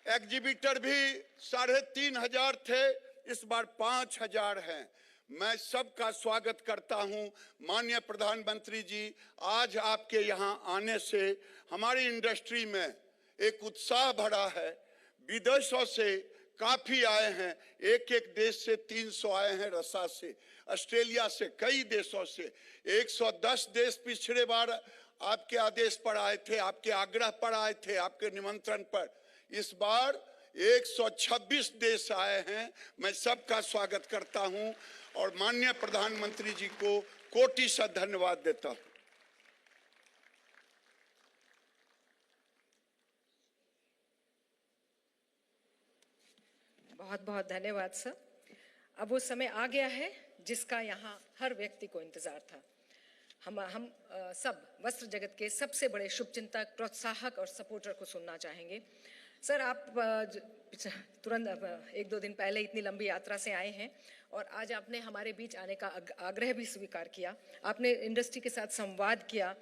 एग्जीबिटर भी 3500 थे, इस बार 5000 हैं। मैं सबका स्वागत करता हूं। माननीय प्रधानमंत्री जी, आज आपके यहां आने से हमारी इंडस्ट्री में एक उत्साह बढ़ा है। विदेशों से काफी आए हैं, एक देश से 300 आए हैं, रसा से, ऑस्ट्रेलिया से, कई देशों से। 110 देश पिछले बार आपके आदेश पर आए थे, आपके आग्रह पर आए थे, आपके निमंत्रण पर। इस बार 126 देश आए हैं। मैं सबका स्वागत करता हूं और माननीय प्रधानमंत्री जी को कोटि सा धन्यवाद देता हूं। बहुत बहुत धन्यवाद सर। अब वो समय आ गया है जिसका यहाँ हर व्यक्ति को इंतजार था। हम सब वस्त्र जगत के सबसे बड़े शुभचिंतक, प्रोत्साहक और सपोर्टर को सुनना चाहेंगे। सर, आप तुरंत 1-2 दिन पहले इतनी लंबी यात्रा से आए हैं और आज आपने हमारे बीच आने का आग्रह भी स्वीकार किया, आपने इंडस्ट्री के साथ संवाद किया।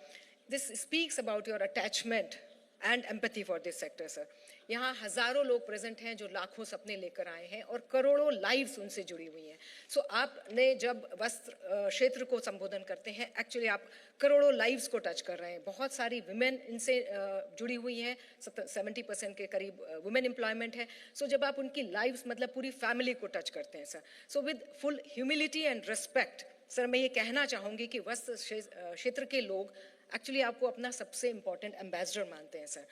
This speaks about your attachment and empathy for this sector sir. यहाँ हजारों लोग प्रेजेंट हैं जो लाखों सपने लेकर आए हैं और करोड़ों लाइव्स उनसे जुड़ी हुई हैं। सो आपने जब वस्त्र क्षेत्र को संबोधन करते हैं, एक्चुअली आप करोड़ों लाइव्स को टच कर रहे हैं। बहुत सारी विमेन इनसे जुड़ी हुई हैं, 70% के करीब वुमेन एम्प्लॉयमेंट है। सो जब आप उनकी लाइव्स मतलब पूरी फैमिली को टच करते हैं sir, so with full humility and respect sir, मैं ये कहना चाहूँगी कि वस्त्र क्षेत्र के लोग एक्चुअली आपको अपना सबसे इम्पोर्टेंट एम्बेसडर मानते हैं सर।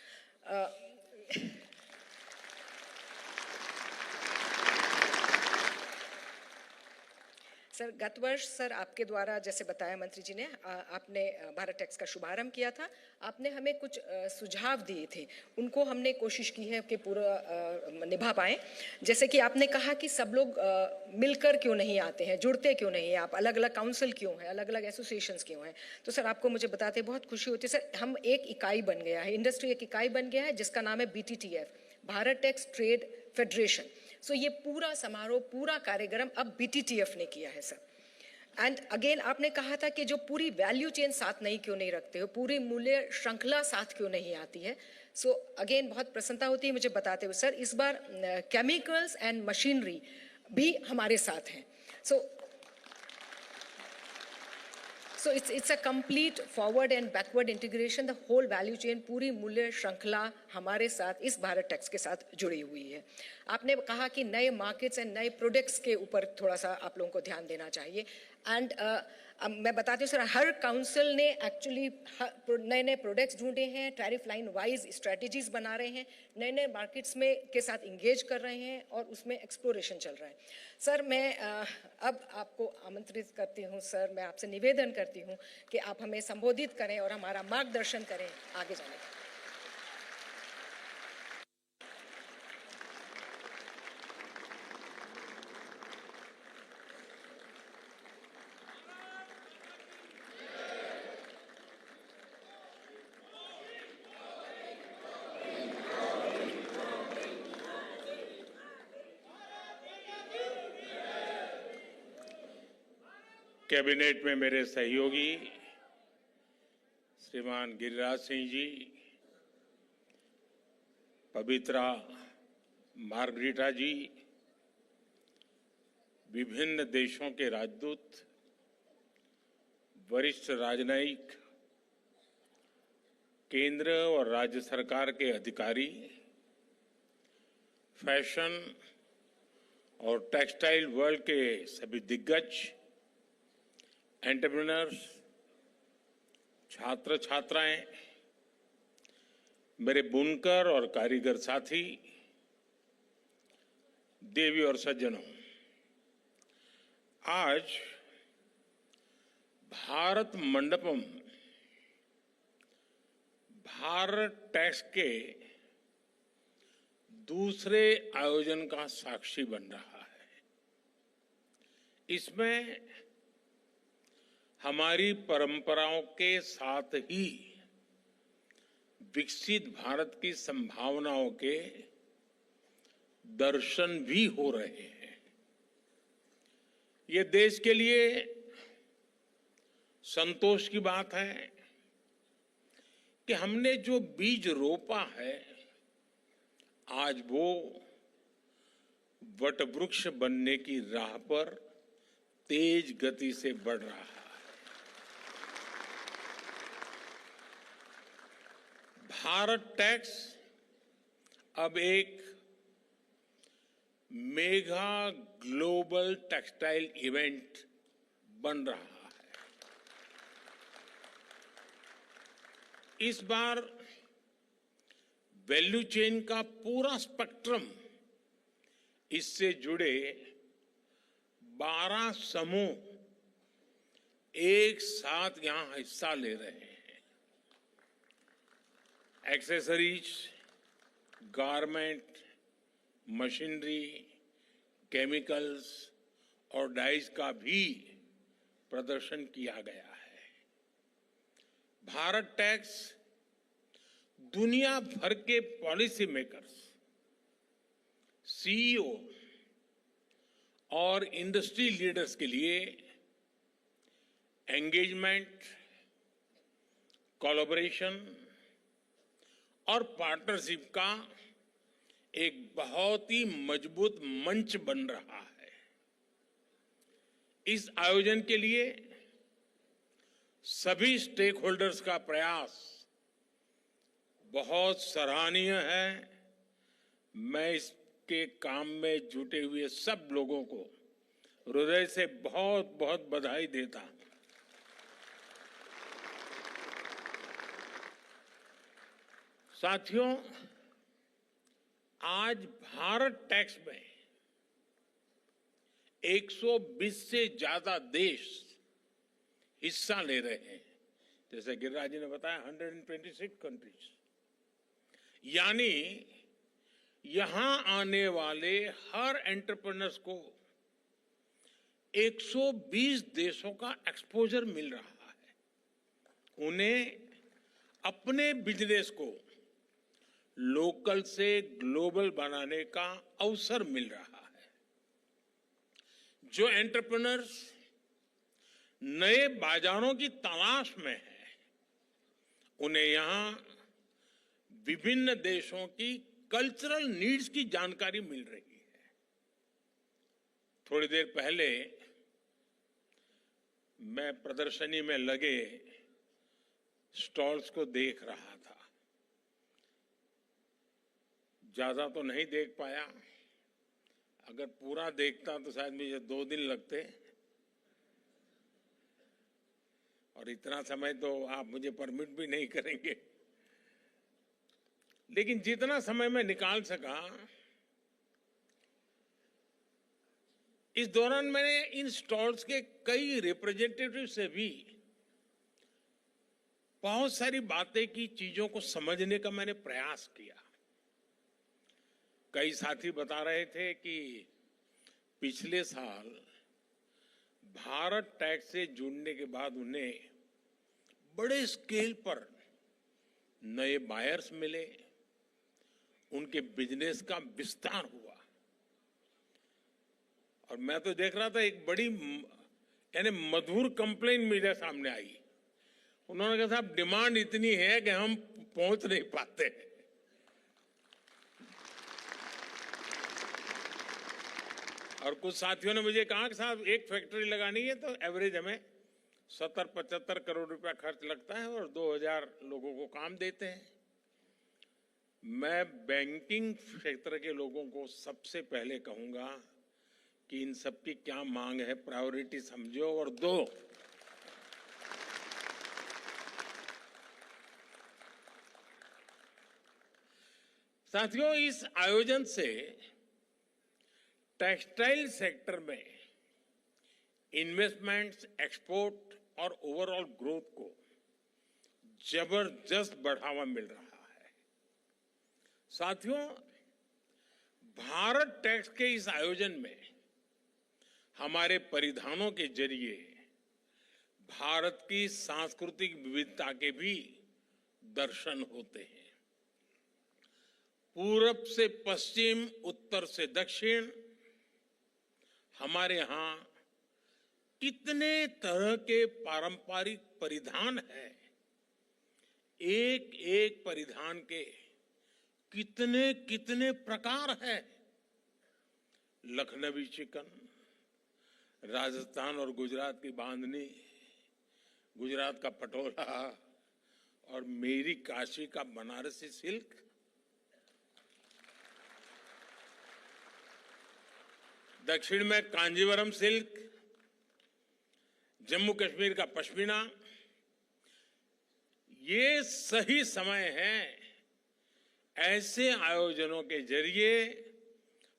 सर गत वर्ष सर आपके द्वारा जैसे बताया मंत्री जी ने, आपने भारत टैक्स का शुभारंभ किया था। आपने हमें कुछ सुझाव दिए थे, उनको हमने कोशिश की है कि पूरा निभा पाएं। जैसे कि आपने कहा कि सब लोग मिलकर क्यों नहीं आते हैं, जुड़ते क्यों नहीं हैं, आप अलग अलग काउंसिल क्यों हैं, अलग अलग एसोसिएशंस क्यों हैं। तो सर आपको मुझे बताते बहुत खुशी होती है सर, हम एक इकाई बन गया है, इंडस्ट्री एक इकाई बन गया है जिसका नाम है BTTF, Bharat tax trade federation. So ये पूरा समारोह, पूरा कार्यक्रम अब BTTF ने किया है सर। एंड अगेन आपने कहा था कि जो पूरी वैल्यू चेन साथ नहीं क्यों नहीं रखते हो, पूरी मूल्य श्रृंखला साथ क्यों नहीं आती है। सो अगेन बहुत प्रसन्नता होती है मुझे बताते हुए सर, इस बार केमिकल्स एंड मशीनरी भी हमारे साथ हैं। So it's a complete forward and backward integration, the whole value chain, पूरी मूल्य श्रृंखला हमारे साथ इस भारत टैक्स के साथ जुड़ी हुई है। आपने कहा कि नए मार्केट्स एंड नए प्रोडक्ट्स के ऊपर थोड़ा सा आप लोगों को ध्यान देना चाहिए। एंड मैं बताती हूँ सर, हर काउंसिल ने एक्चुअली नए नए प्रोडक्ट्स ढूंढे हैं, टैरिफ लाइन वाइज स्ट्रेटजीज बना रहे हैं, नए नए मार्केट्स में के साथ इंगेज कर रहे हैं और उसमें एक्सप्लोरेशन चल रहा है। सर मैं अब आपको आमंत्रित करती हूँ सर, मैं आपसे निवेदन करती हूँ कि आप हमें संबोधित करें और हमारा मार्गदर्शन करें आगे जाने का। कैबिनेट में मेरे सहयोगी श्रीमान गिरिराज सिंह जी, पवित्रा मार्गरीटा जी, विभिन्न देशों के राजदूत, वरिष्ठ राजनयिक, केंद्र और राज्य सरकार के अधिकारी, फैशन और टेक्सटाइल वर्ल्ड के सभी दिग्गज, एंटरप्रेन्योर्स, छात्र छात्राएं, मेरे बुनकर और कारीगर साथी, देवी और सज्जनों, आज भारत मंडपम भारत टैक्स के दूसरे आयोजन का साक्षी बन रहा है। इसमें हमारी परंपराओं के साथ ही विकसित भारत की संभावनाओं के दर्शन भी हो रहे हैं। ये देश के लिए संतोष की बात है कि हमने जो बीज रोपा है, आज वो वटवृक्ष बनने की राह पर तेज गति से बढ़ रहा है। भारत टैक्स अब एक मेगा ग्लोबल टेक्सटाइल इवेंट बन रहा है। इस बार वैल्यू चेन का पूरा स्पेक्ट्रम, इससे जुड़े 12 समूह एक साथ यहां हिस्सा ले रहे हैं। एक्सेसरीज, गारमेंट, मशीनरी, केमिकल्स और डाइज का भी प्रदर्शन किया गया है। भारत टैक्स दुनिया भर के पॉलिसी मेकर्स सीईओ और इंडस्ट्री लीडर्स के लिए एंगेजमेंट, कोलैबोरेशन और पार्टनरशिप का एक बहुत ही मजबूत मंच बन रहा है। इस आयोजन के लिए सभी स्टेक होल्डर्स का प्रयास बहुत सराहनीय है। मैं इसके काम में जुटे हुए सब लोगों को हृदय से बहुत बहुत बधाई देता हूं। साथियों, आज भारत टैक्स में 120 से ज्यादा देश हिस्सा ले रहे हैं। जैसे गिरिराज जी ने बताया, 126 कंट्रीज, यानी यहां आने वाले हर एंटरप्रेन्योर्स को 120 देशों का एक्सपोजर मिल रहा है। उन्हें अपने बिजनेस को लोकल से ग्लोबल बनाने का अवसर मिल रहा है। जो एंटरप्रेन्योर्स नए बाजारों की तलाश में हैं, उन्हें यहां विभिन्न देशों की कल्चरल नीड्स की जानकारी मिल रही है। थोड़ी देर पहले मैं प्रदर्शनी में लगे स्टॉल्स को देख रहा था। ज्यादा तो नहीं देख पाया, अगर पूरा देखता तो शायद मुझे 2 दिन लगते, और इतना समय तो आप मुझे परमिट भी नहीं करेंगे। लेकिन जितना समय मैं निकाल सका, इस दौरान मैंने इन स्टॉल्स के कई रिप्रेजेंटेटिव से भी बहुत सारी बातें की, चीजों को समझने का मैंने प्रयास किया। कई साथी बता रहे थे कि पिछले साल भारत टैक्स से जुड़ने के बाद उन्हें बड़े स्केल पर नए बायर्स मिले, उनके बिजनेस का विस्तार हुआ। और मैं तो देख रहा था, एक बड़ी यानी मधुर कंप्लेन मेरे सामने आई। उन्होंने कहा, साहब डिमांड इतनी है कि हम पहुंच नहीं पाते। और कुछ साथियों ने मुझे कहा कि साहब एक फैक्ट्री लगानी है तो एवरेज हमें 70-75 करोड़ रुपया खर्च लगता है और 2000 लोगों को काम देते हैं। मैं बैंकिंग क्षेत्र के लोगों को सबसे पहले कहूंगा कि इन सब की क्या मांग है, प्रायोरिटी समझो और दो। साथियों, इस आयोजन से टेक्सटाइल सेक्टर में इन्वेस्टमेंट्स, एक्सपोर्ट और ओवरऑल ग्रोथ को जबरदस्त बढ़ावा मिल रहा है। साथियों, भारत टैक्स के इस आयोजन में हमारे परिधानों के जरिए भारत की सांस्कृतिक विविधता के भी दर्शन होते हैं। पूरब से पश्चिम, उत्तर से दक्षिण, हमारे यहां कितने तरह के पारंपरिक परिधान हैं। एक एक परिधान के कितने कितने प्रकार हैं। लखनवी चिकन, राजस्थान और गुजरात की बांधनी, गुजरात का पटोला और मेरी काशी का बनारसी सिल्क, दक्षिण में कांजीवरम सिल्क, जम्मू कश्मीर का पश्मीना। ये सही समय है ऐसे आयोजनों के जरिए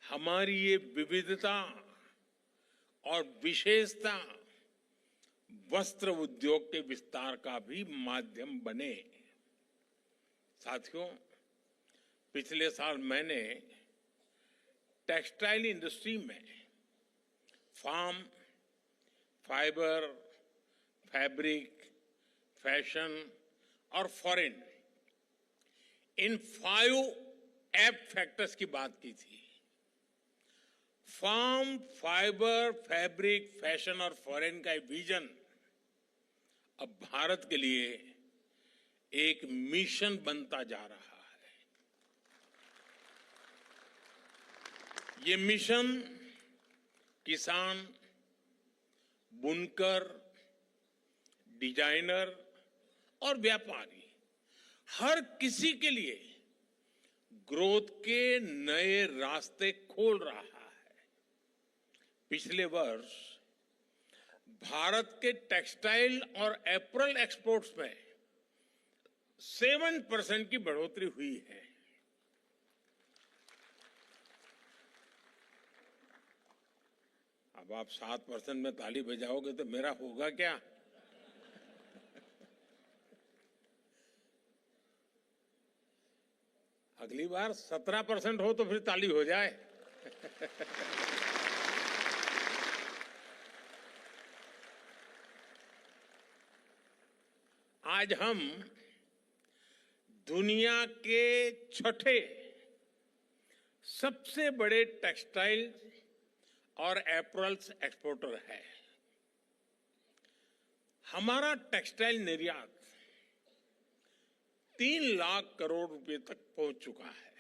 हमारी ये विविधता और विशेषता वस्त्र उद्योग के विस्तार का भी माध्यम बने। साथियों, पिछले साल मैंने टेक्सटाइल इंडस्ट्री में फार्म, फाइबर, फैब्रिक, फैशन और फॉरेन, इन 5 एप फैक्टर्स की बात की थी। फार्म, फाइबर, फैब्रिक, फैशन और फॉरेन का विजन अब भारत के लिए एक मिशन बनता जा रहा है। ये मिशन किसान, बुनकर, डिजाइनर और व्यापारी हर किसी के लिए ग्रोथ के नए रास्ते खोल रहा है। पिछले वर्ष भारत के टेक्सटाइल और एपरल एक्सपोर्ट्स में 7% की बढ़ोतरी हुई है। अब आप 7% में ताली बजाओगे तो मेरा होगा क्या? अगली बार 17% हो तो फिर ताली हो जाए। आज हम दुनिया के छठे सबसे बड़े टेक्सटाइल और एपरल्स एक्सपोर्टर है। हमारा टेक्सटाइल निर्यात 3 लाख करोड़ रुपए तक पहुंच चुका है।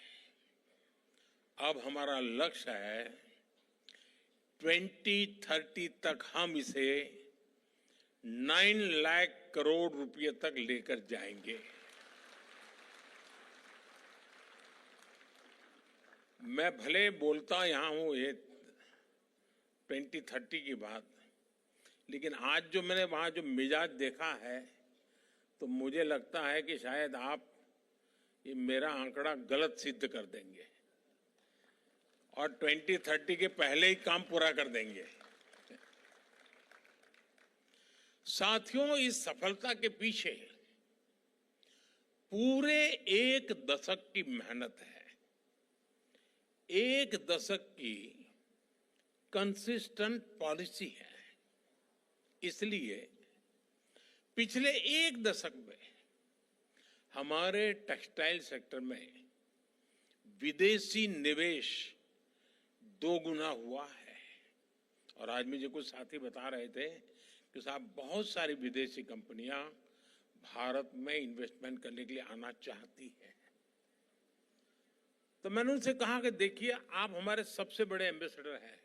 अब हमारा लक्ष्य है 2030 तक हम इसे 9 लाख करोड़ रुपए तक लेकर जाएंगे। मैं भले बोलता यहां हूं ये 2030 की बात, लेकिन आज जो मैंने वहां जो मिजाज देखा है तो मुझे लगता है कि शायद आप ये मेरा आंकड़ा गलत सिद्ध कर देंगे और 2030 के पहले ही काम पूरा कर देंगे। साथियों, इस सफलता के पीछे पूरे 1 दशक की मेहनत है, 1 दशक की कंसिस्टेंट पॉलिसी है। इसलिए पिछले 1 दशक में हमारे टेक्सटाइल सेक्टर में विदेशी निवेश 2 गुना हुआ है। और आज मुझे कुछ साथी बता रहे थे कि साहब बहुत सारी विदेशी कंपनियां भारत में इन्वेस्टमेंट करने के लिए आना चाहती हैं। तो मैंने उनसे कहा कि देखिए, आप हमारे सबसे बड़े एम्बेसडर हैं।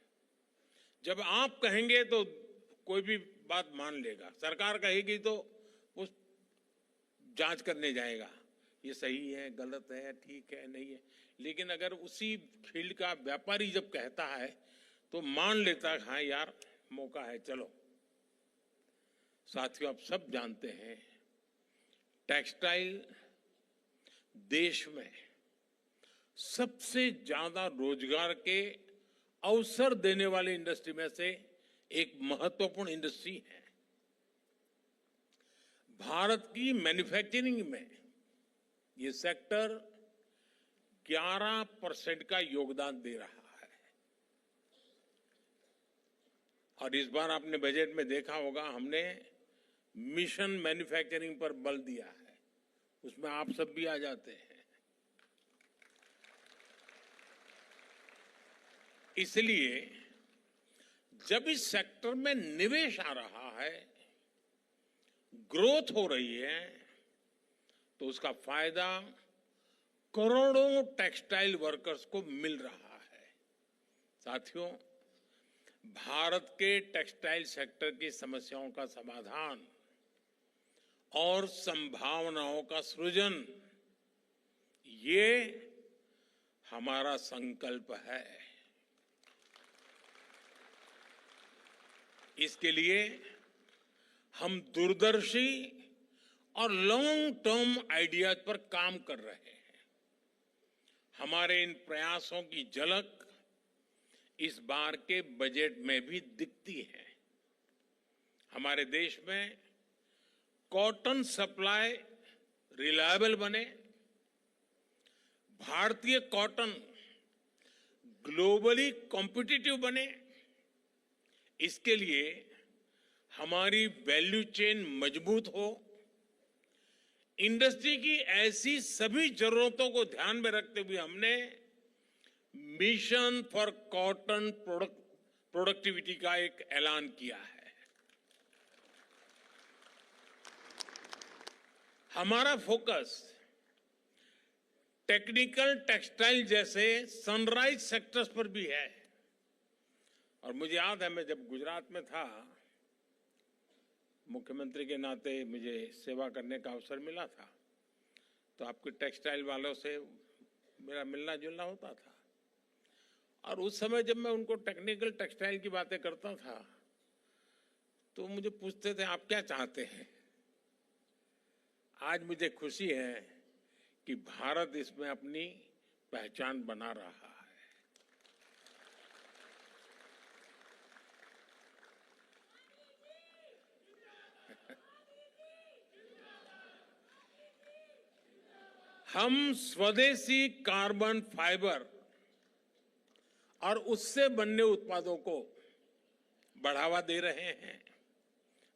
जब आप कहेंगे तो कोई भी बात मान लेगा, सरकार कहेगी तो उस जांच करने जाएगा, ये सही है, गलत है, ठीक है, नहीं है। लेकिन अगर उसी फील्ड का व्यापारी जब कहता है तो मान लेता है, हाँ यार मौका है, चलो। साथियों, आप सब जानते हैं टेक्सटाइल देश में सबसे ज्यादा रोजगार के अवसर देने वाली इंडस्ट्री में से एक महत्वपूर्ण इंडस्ट्री है। भारत की मैन्युफैक्चरिंग में ये सेक्टर 11% का योगदान दे रहा है। और इस बार आपने बजट में देखा होगा, हमने मिशन मैन्युफैक्चरिंग पर बल दिया है। उसमें आप सब भी आ जाते हैं। इसलिए जब इस सेक्टर में निवेश आ रहा है, ग्रोथ हो रही है, तो उसका फायदा करोड़ों टेक्सटाइल वर्कर्स को मिल रहा है। साथियों, भारत के टेक्सटाइल सेक्टर की समस्याओं का समाधान और संभावनाओं का सृजन, ये हमारा संकल्प है। इसके लिए हम दूरदर्शी और लॉन्ग टर्म आइडियाज पर काम कर रहे हैं। हमारे इन प्रयासों की झलक इस बार के बजट में भी दिखती है। हमारे देश में कॉटन सप्लाई रिलायबल बने, भारतीय कॉटन ग्लोबली कॉम्पिटिटिव बने, इसके लिए हमारी वैल्यू चेन मजबूत हो। इंडस्ट्री की ऐसी सभी जरूरतों को ध्यान में रखते हुए हमने मिशन फॉर कॉटन प्रोडक्टिविटी का एक ऐलान किया है। हमारा फोकस टेक्निकल टेक्सटाइल जैसे सनराइज सेक्टर्स पर भी है। और मुझे याद है, मैं जब गुजरात में था, मुख्यमंत्री के नाते मुझे सेवा करने का अवसर मिला था, तो आपके टेक्सटाइल वालों से मेरा मिलना जुलना होता था। और उस समय जब मैं उनको टेक्निकल टेक्सटाइल की बातें करता था, तो मुझे पूछते थे आप क्या चाहते हैं। आज मुझे खुशी है कि भारत इसमें अपनी पहचान बना रहा है। हम स्वदेशी कार्बन फाइबर और उससे बनने उत्पादों को बढ़ावा दे रहे हैं।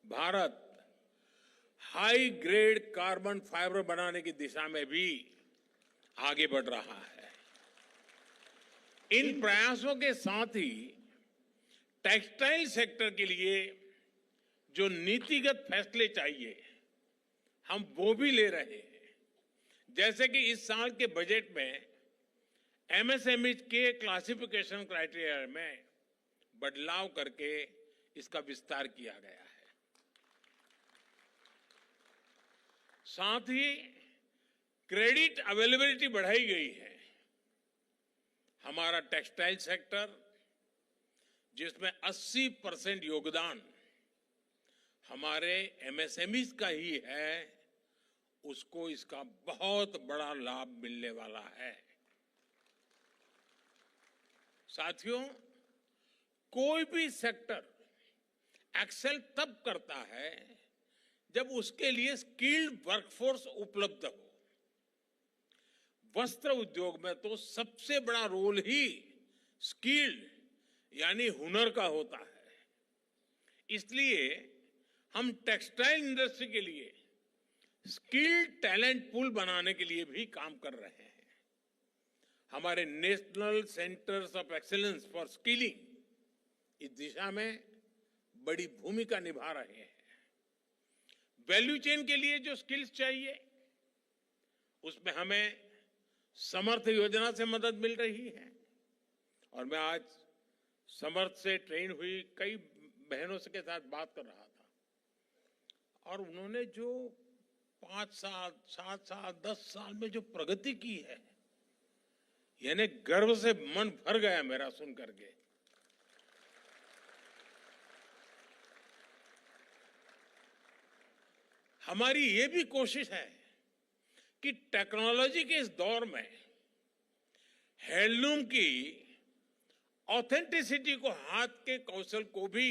Bharat high grade carbon fibre बनाने की दिशा में भी आगे बढ़ रहा है। इन प्रयासों के साथ ही टेक्सटाइल सेक्टर के लिए जो नीतिगत फैसले चाहिए, हम वो भी ले रहे हैं। जैसे कि इस साल के बजट में एमएसएमई के क्लासिफिकेशन क्राइटेरिया में बदलाव करके इसका विस्तार किया गया है। साथ ही क्रेडिट अवेलेबिलिटी बढ़ाई गई है। हमारा टेक्सटाइल सेक्टर, जिसमें 80% योगदान हमारे एमएसएमईज का ही है, उसको इसका बहुत बड़ा लाभ मिलने वाला है। साथियों, कोई भी सेक्टर एक्सेल तब करता है जब उसके लिए स्किल्ड वर्कफोर्स उपलब्ध हो। वस्त्र उद्योग में तो सबसे बड़ा रोल ही स्किल्ड यानी हुनर का होता है। इसलिए हम टेक्सटाइल इंडस्ट्री के लिए स्किल्ड टैलेंट पूल बनाने के लिए भी काम कर रहे हैं। हमारे national centres of excellence for skilling इस दिशा में बड़ी भूमिका निभा रहे हैं। वैल्यू चेन के लिए जो स्किल्स चाहिए, उसमें हमें समर्थ योजना से मदद मिल रही है। और मैं आज समर्थ से ट्रेन हुई कई बहनों से के साथ बात कर रहा था, और उन्होंने जो 5 साल, 7 साल, 10 साल में जो प्रगति की है, यानी गर्व से मन भर गया मेरा सुन करके। हमारी ये भी कोशिश है कि टेक्नोलॉजी के इस दौर में हैंडलूम की ऑथेंटिसिटी को, हाथ के कौशल को भी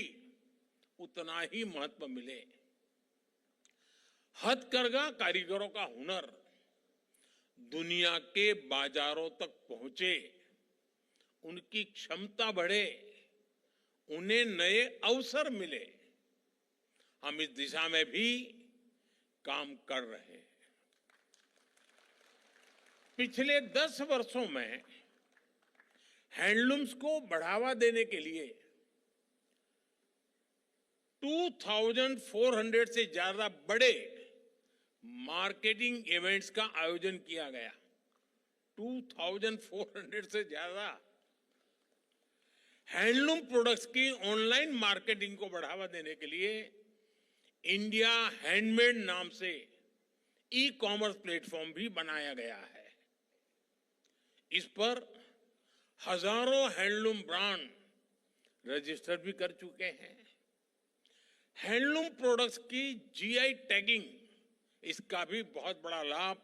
उतना ही महत्व मिले। हथकरघा कारीगरों का हुनर दुनिया के बाजारों तक पहुंचे, उनकी क्षमता बढ़े, उन्हें नए अवसर मिले। हम इस दिशा में भी काम कर रहे हैं। पिछले 10 वर्षों में हैंडलूम्स को बढ़ावा देने के लिए 2400 से ज्यादा बड़े मार्केटिंग इवेंट्स का आयोजन किया गया। 2400 से ज्यादा हैंडलूम प्रोडक्ट्स की ऑनलाइन मार्केटिंग को बढ़ावा देने के लिए इंडिया हैंडमेड नाम से ई-कॉमर्स प्लेटफॉर्म भी बनाया गया है। इस पर हजारों हैंडलूम ब्रांड रजिस्टर भी कर चुके हैं। हैंडलूम प्रोडक्ट्स की जीआई टैगिंग, इसका भी बहुत बड़ा लाभ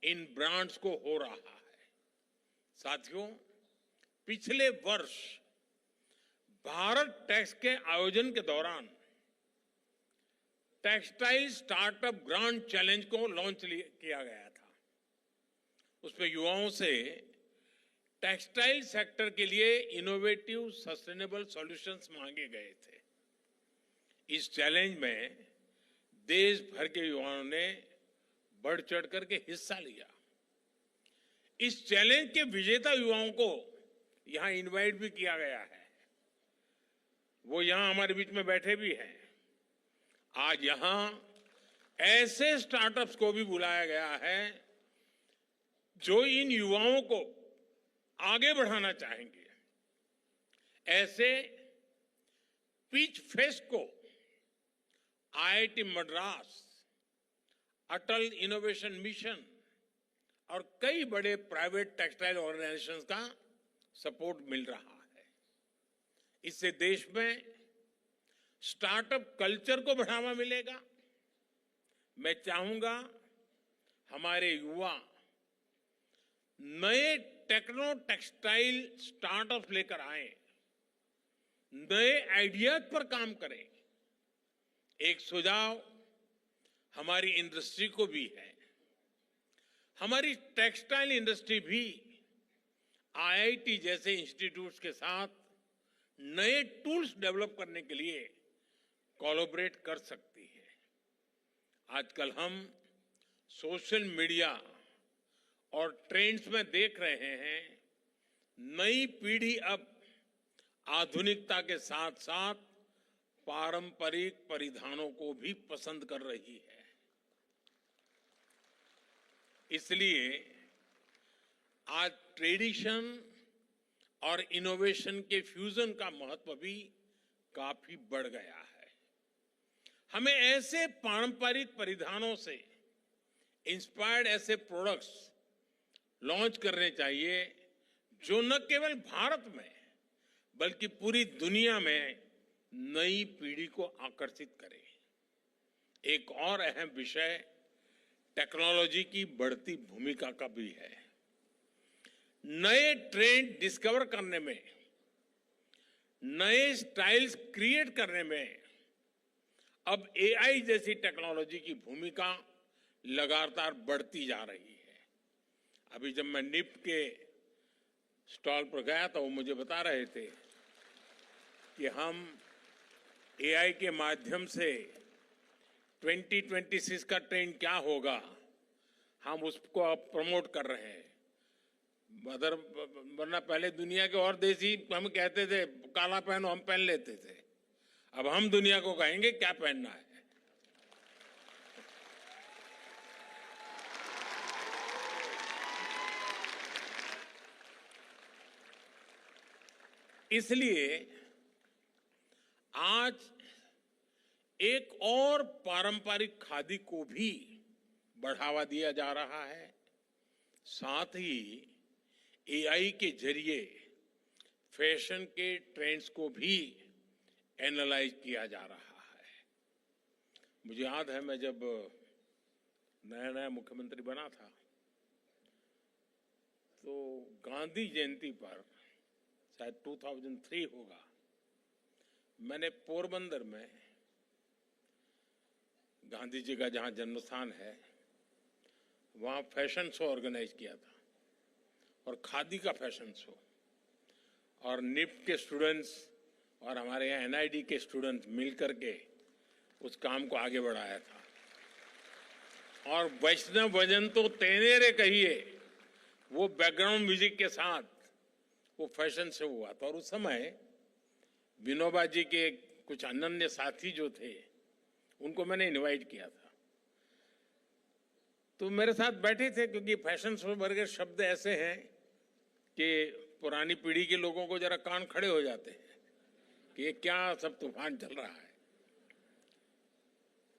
इन ब्रांड्स को हो रहा है। साथियों, पिछले वर्ष भारत टैक्स के आयोजन के दौरान टेक्सटाइल स्टार्टअप ग्रांड चैलेंज को लॉन्च किया गया था। उसमें युवाओं से टेक्सटाइल सेक्टर के लिए इनोवेटिव सस्टेनेबल सॉल्यूशंस मांगे गए थे। इस चैलेंज में देश भर के युवाओं ने बढ़ चढ़ करके हिस्सा लिया। इस चैलेंज के विजेता युवाओं को यहां इनवाइट भी किया गया है। वो यहां हमारे बीच में बैठे भी हैं। आज यहां ऐसे स्टार्टअप्स को भी बुलाया गया है जो इन युवाओं को आगे बढ़ाना चाहेंगे। ऐसे पिच फेस्ट को आईआईटी मद्रास, अटल इनोवेशन मिशन और कई बड़े प्राइवेट टेक्सटाइल ऑर्गेनाइजेशंस का सपोर्ट मिल रहा है। इससे देश में स्टार्टअप कल्चर को बढ़ावा मिलेगा। मैं चाहूंगा हमारे युवा नए टेक्नो टेक्सटाइल स्टार्टअप लेकर आए, नए आइडियाज पर काम करें। एक सुझाव हमारी इंडस्ट्री को भी है। हमारी टेक्सटाइल इंडस्ट्री भी आईआईटी जैसे इंस्टीट्यूट्स के साथ नए टूल्स डेवलप करने के लिए कोलैबोरेट कर सकती है। आजकल हम सोशल मीडिया और ट्रेंड्स में देख रहे हैं, नई पीढ़ी अब आधुनिकता के साथ साथ पारंपरिक परिधानों को भी पसंद कर रही है। इसलिए आज ट्रेडिशन और इनोवेशन के फ्यूजन का महत्व भी काफी बढ़ गया है। हमें ऐसे पारंपरिक परिधानों से इंस्पायर्ड ऐसे प्रोडक्ट्स लॉन्च करने चाहिए जो न केवल भारत में बल्कि पूरी दुनिया में नई पीढ़ी को आकर्षित करे। एक और अहम विषय टेक्नोलॉजी की बढ़ती भूमिका का भी है। नए ट्रेंड डिस्कवर करने में, नए स्टाइल्स क्रिएट करने में अब एआई जैसी टेक्नोलॉजी की भूमिका लगातार बढ़ती जा रही है। अभी जब मैं निफ्ट के स्टॉल पर गया तो वो मुझे बता रहे थे कि हम एआई के माध्यम से 2026 का ट्रेंड क्या होगा, हम उसको अब प्रमोट कर रहे हैं। वरना पहले दुनिया के और देश ही हम कहते थे काला पहनो, हम पहन लेते थे। अब हम दुनिया को कहेंगे क्या पहनना है। इसलिए आज एक और पारंपरिक खादी को भी बढ़ावा दिया जा रहा है। साथ ही एआई के जरिए फैशन के ट्रेंड्स को भी एनालाइज किया जा रहा है। मुझे याद है मैं जब नया नया मुख्यमंत्री बना था तो गांधी जयंती पर शायद 2003 होगा, मैंने पोरबंदर में गांधी जी का जहां जन्म स्थान है वहां फैशन शो ऑर्गेनाइज किया था और खादी का फैशन शो, और निफ्ट के स्टूडेंट्स और हमारे यहाँ एनआईडी के स्टूडेंट्स मिलकर के उस काम को आगे बढ़ाया था। और वैष्णव भजन तो तेनेरे कहिए, वो बैकग्राउंड म्यूजिक के साथ वो फैशन शो हुआ था। और उस समय विनोबा जी के कुछ अनन्य साथी जो थे उनको मैंने इनवाइट किया था, तो मेरे साथ बैठे थे, क्योंकि फैशन शो वर्गे शब्द ऐसे हैं कि पुरानी पीढ़ी के लोगों को जरा कान खड़े हो जाते हैं कि ये क्या सब तूफान चल रहा है।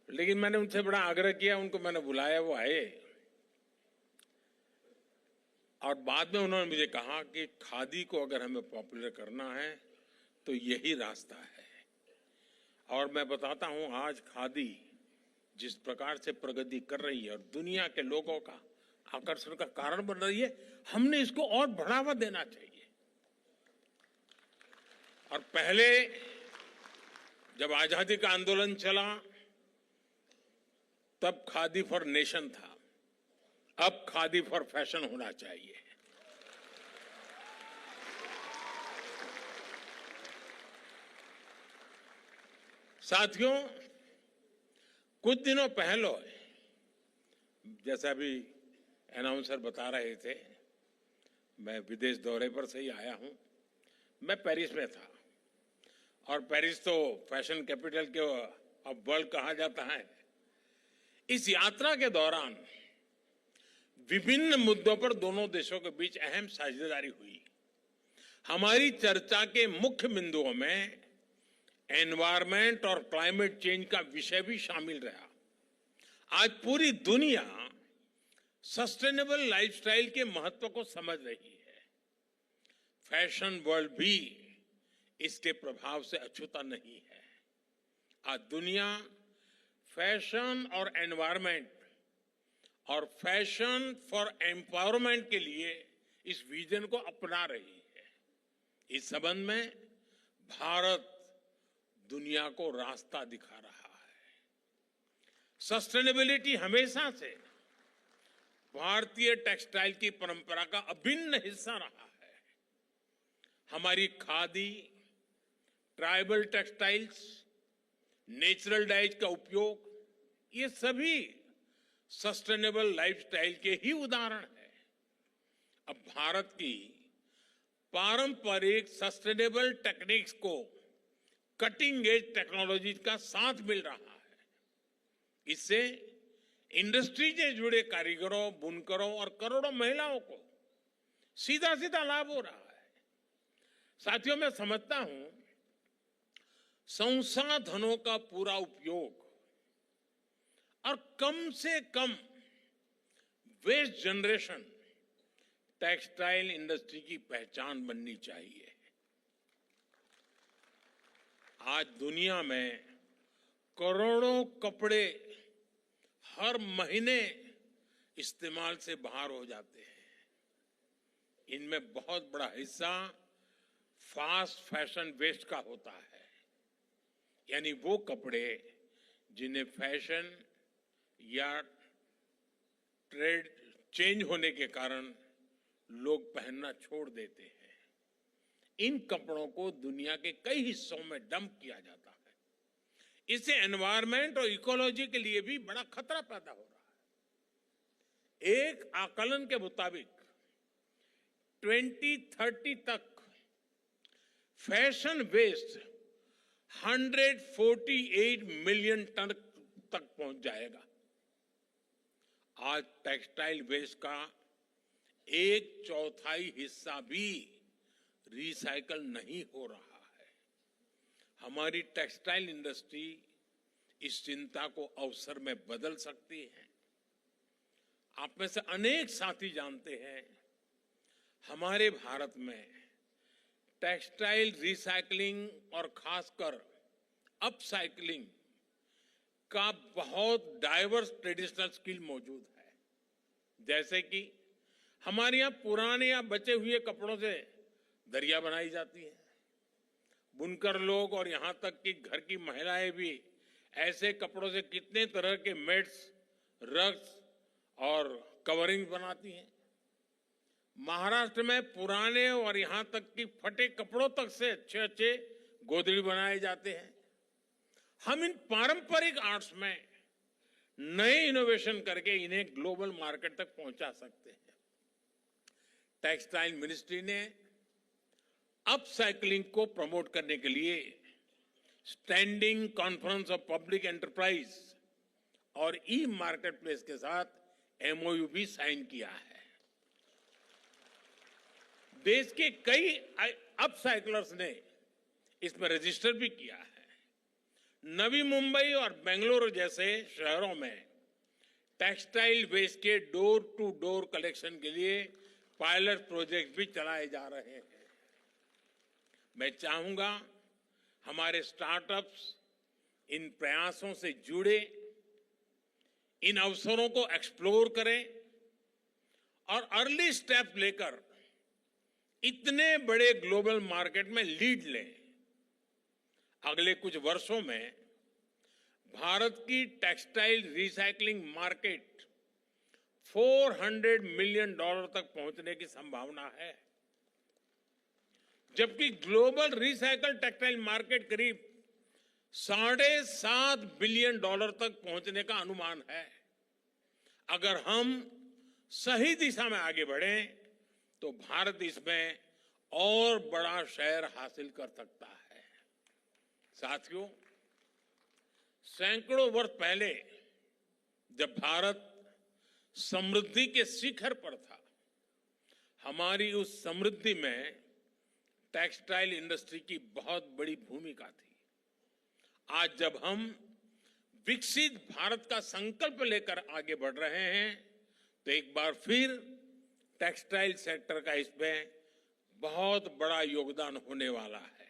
लेकिन मैंने उनसे बड़ा आग्रह किया, उनको मैंने बुलाया, वो आए और बाद में उन्होंने मुझे कहा कि खादी को अगर हमें पॉपुलर करना है तो यही रास्ता है। और मैं बताता हूं आज खादी जिस प्रकार से प्रगति कर रही है और दुनिया के लोगों का आकर्षण का कारण बन रही है, हमने इसको और बढ़ावा देना चाहिए। और पहले जब आजादी का आंदोलन चला तब खादी फॉर नेशन था, अब खादी फॉर फैशन होना चाहिए। साथियों, कुछ दिनों पहले जैसा अभी अनाउंसर बता रहे थे मैं विदेश दौरे पर से ही आया हूं। मैं पेरिस में था और पेरिस तो फैशन कैपिटल के ऑफ वर्ल्ड कहा जाता है। इस यात्रा के दौरान विभिन्न मुद्दों पर दोनों देशों के बीच अहम साझेदारी हुई। हमारी चर्चा के मुख्य बिंदुओं में एनवायरमेंट और क्लाइमेट चेंज का विषय भी शामिल रहा। आज पूरी दुनिया सस्टेनेबल लाइफस्टाइल के महत्व को समझ रही है। फैशन वर्ल्ड भी इसके प्रभाव से अछूता नहीं है। आज दुनिया फैशन और एनवायरमेंट और फैशन फॉर एम्पावरमेंट के लिए इस विजन को अपना रही है। इस संबंध में भारत दुनिया को रास्ता दिखा रहा है। सस्टेनेबिलिटी हमेशा से भारतीय टेक्सटाइल की परंपरा का अभिन्न हिस्सा रहा है। हमारी khadi, tribal textiles, natural dyes का उपयोग, ये सभी सस्टेनेबल लाइफस्टाइल के ही उदाहरण है। अब भारत की पारंपरिक सस्टेनेबल टेक्निक्स को कटिंग एज टेक्नोलॉजी का साथ मिल रहा है। इससे इंडस्ट्री से जुड़े कारीगरों, बुनकरों और करोड़ों महिलाओं को सीधा सीधा लाभ हो रहा है। साथियों, मैं समझता हूं संसाधनों का पूरा उपयोग और कम से कम वेस्ट जनरेशन टेक्सटाइल इंडस्ट्री की पहचान बननी चाहिए। आज दुनिया में करोड़ों कपड़े हर महीने इस्तेमाल से बाहर हो जाते हैं। इनमें बहुत बड़ा हिस्सा फास्ट फैशन वेस्ट का होता है, यानी वो कपड़े जिन्हें फैशन या ट्रेड चेंज होने के कारण लोग पहनना छोड़ देते हैं। इन कपड़ों को दुनिया के कई हिस्सों में डंप किया जाता है। इससे एनवायरनमेंट और इकोलॉजी के लिए भी बड़ा खतरा पैदा हो रहा है। एक आकलन के मुताबिक 2030 तक फैशन वेस्ट 148 मिलियन टन तक पहुंच जाएगा। आज टेक्सटाइल वेस्ट का 1/4 हिस्सा भी रिसाइकल नहीं हो रहा है। हमारी टेक्सटाइल इंडस्ट्री इस चिंता को अवसर में बदल सकती है। आप में से अनेक साथी जानते हैं, हमारे भारत में टेक्सटाइल रिसाइकलिंग और खासकर अपसाइकलिंग का बहुत डाइवर्स ट्रेडिशनल स्किल मौजूद है। जैसे कि हमारे यहाँ पुराने या बचे हुए कपड़ों से दरिया बनाई जाती है। बुनकर लोग और यहां तक कि घर की महिलाएं भी ऐसे कपड़ों से कितने तरह के मैट्स, रग्स और कवरिंग बनाती हैं। महाराष्ट्र में पुराने और यहां तक कि फटे कपड़ों तक से अच्छे अच्छे गोदड़ी बनाए जाते हैं। हम इन पारंपरिक आर्ट्स में नए इनोवेशन करके इन्हें ग्लोबल मार्केट तक पहुंचा सकते हैं। टेक्सटाइल मिनिस्ट्री ने अपसाइक्लिंग को प्रमोट करने के लिए standing conference of public enterprise और ई मार्केट प्लेस के साथ एमओयू भी साइन किया है। देश के कई अपसाइक्लर्स ने इसमें रजिस्टर भी किया है। नवी मुंबई और बेंगलुरु जैसे शहरों में टेक्सटाइल वेस्ट के डोर टू डोर कलेक्शन के लिए पायलट प्रोजेक्ट भी चलाए जा रहे हैं। मैं चाहूंगा हमारे स्टार्टअप्स इन प्रयासों से जुड़े, इन अवसरों को एक्सप्लोर करें और अर्ली स्टेप लेकर इतने बड़े ग्लोबल मार्केट में लीड लें। अगले कुछ वर्षों में भारत की टेक्सटाइल रिसाइकलिंग मार्केट $400 मिलियन तक पहुंचने की संभावना है, जबकि ग्लोबल रिसाइकल टेक्सटाइल मार्केट करीब $7.5 बिलियन तक पहुंचने का अनुमान है। अगर हम सही दिशा में आगे बढ़ें तो भारत इसमें और बड़ा शेयर हासिल कर सकता है। साथियों, सैकड़ों वर्ष पहले जब भारत समृद्धि के शिखर पर था, हमारी उस समृद्धि में टेक्सटाइल इंडस्ट्री की बहुत बड़ी भूमिका थी। आज जब हम विकसित भारत का संकल्प लेकर आगे बढ़ रहे हैं, तो एक बार फिर टेक्सटाइल सेक्टर का इसमें बहुत बड़ा योगदान होने वाला है।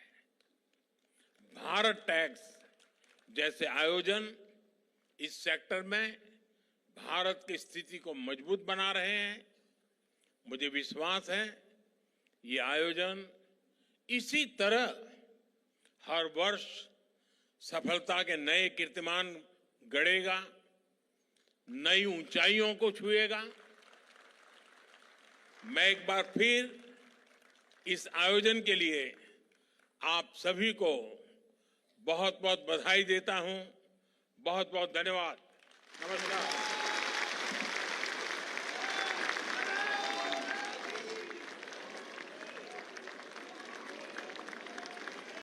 भारत टैक्स जैसे आयोजन इस सेक्टर में भारत की स्थिति को मजबूत बना रहे हैं। मुझे विश्वास है ये आयोजन इसी तरह हर वर्ष सफलता के नए कीर्तिमान गढ़ेगा, नई ऊंचाइयों को छुएगा। मैं एक बार फिर इस आयोजन के लिए आप सभी को बहुत बहुत बधाई देता हूं। बहुत बहुत धन्यवाद। नमस्कार।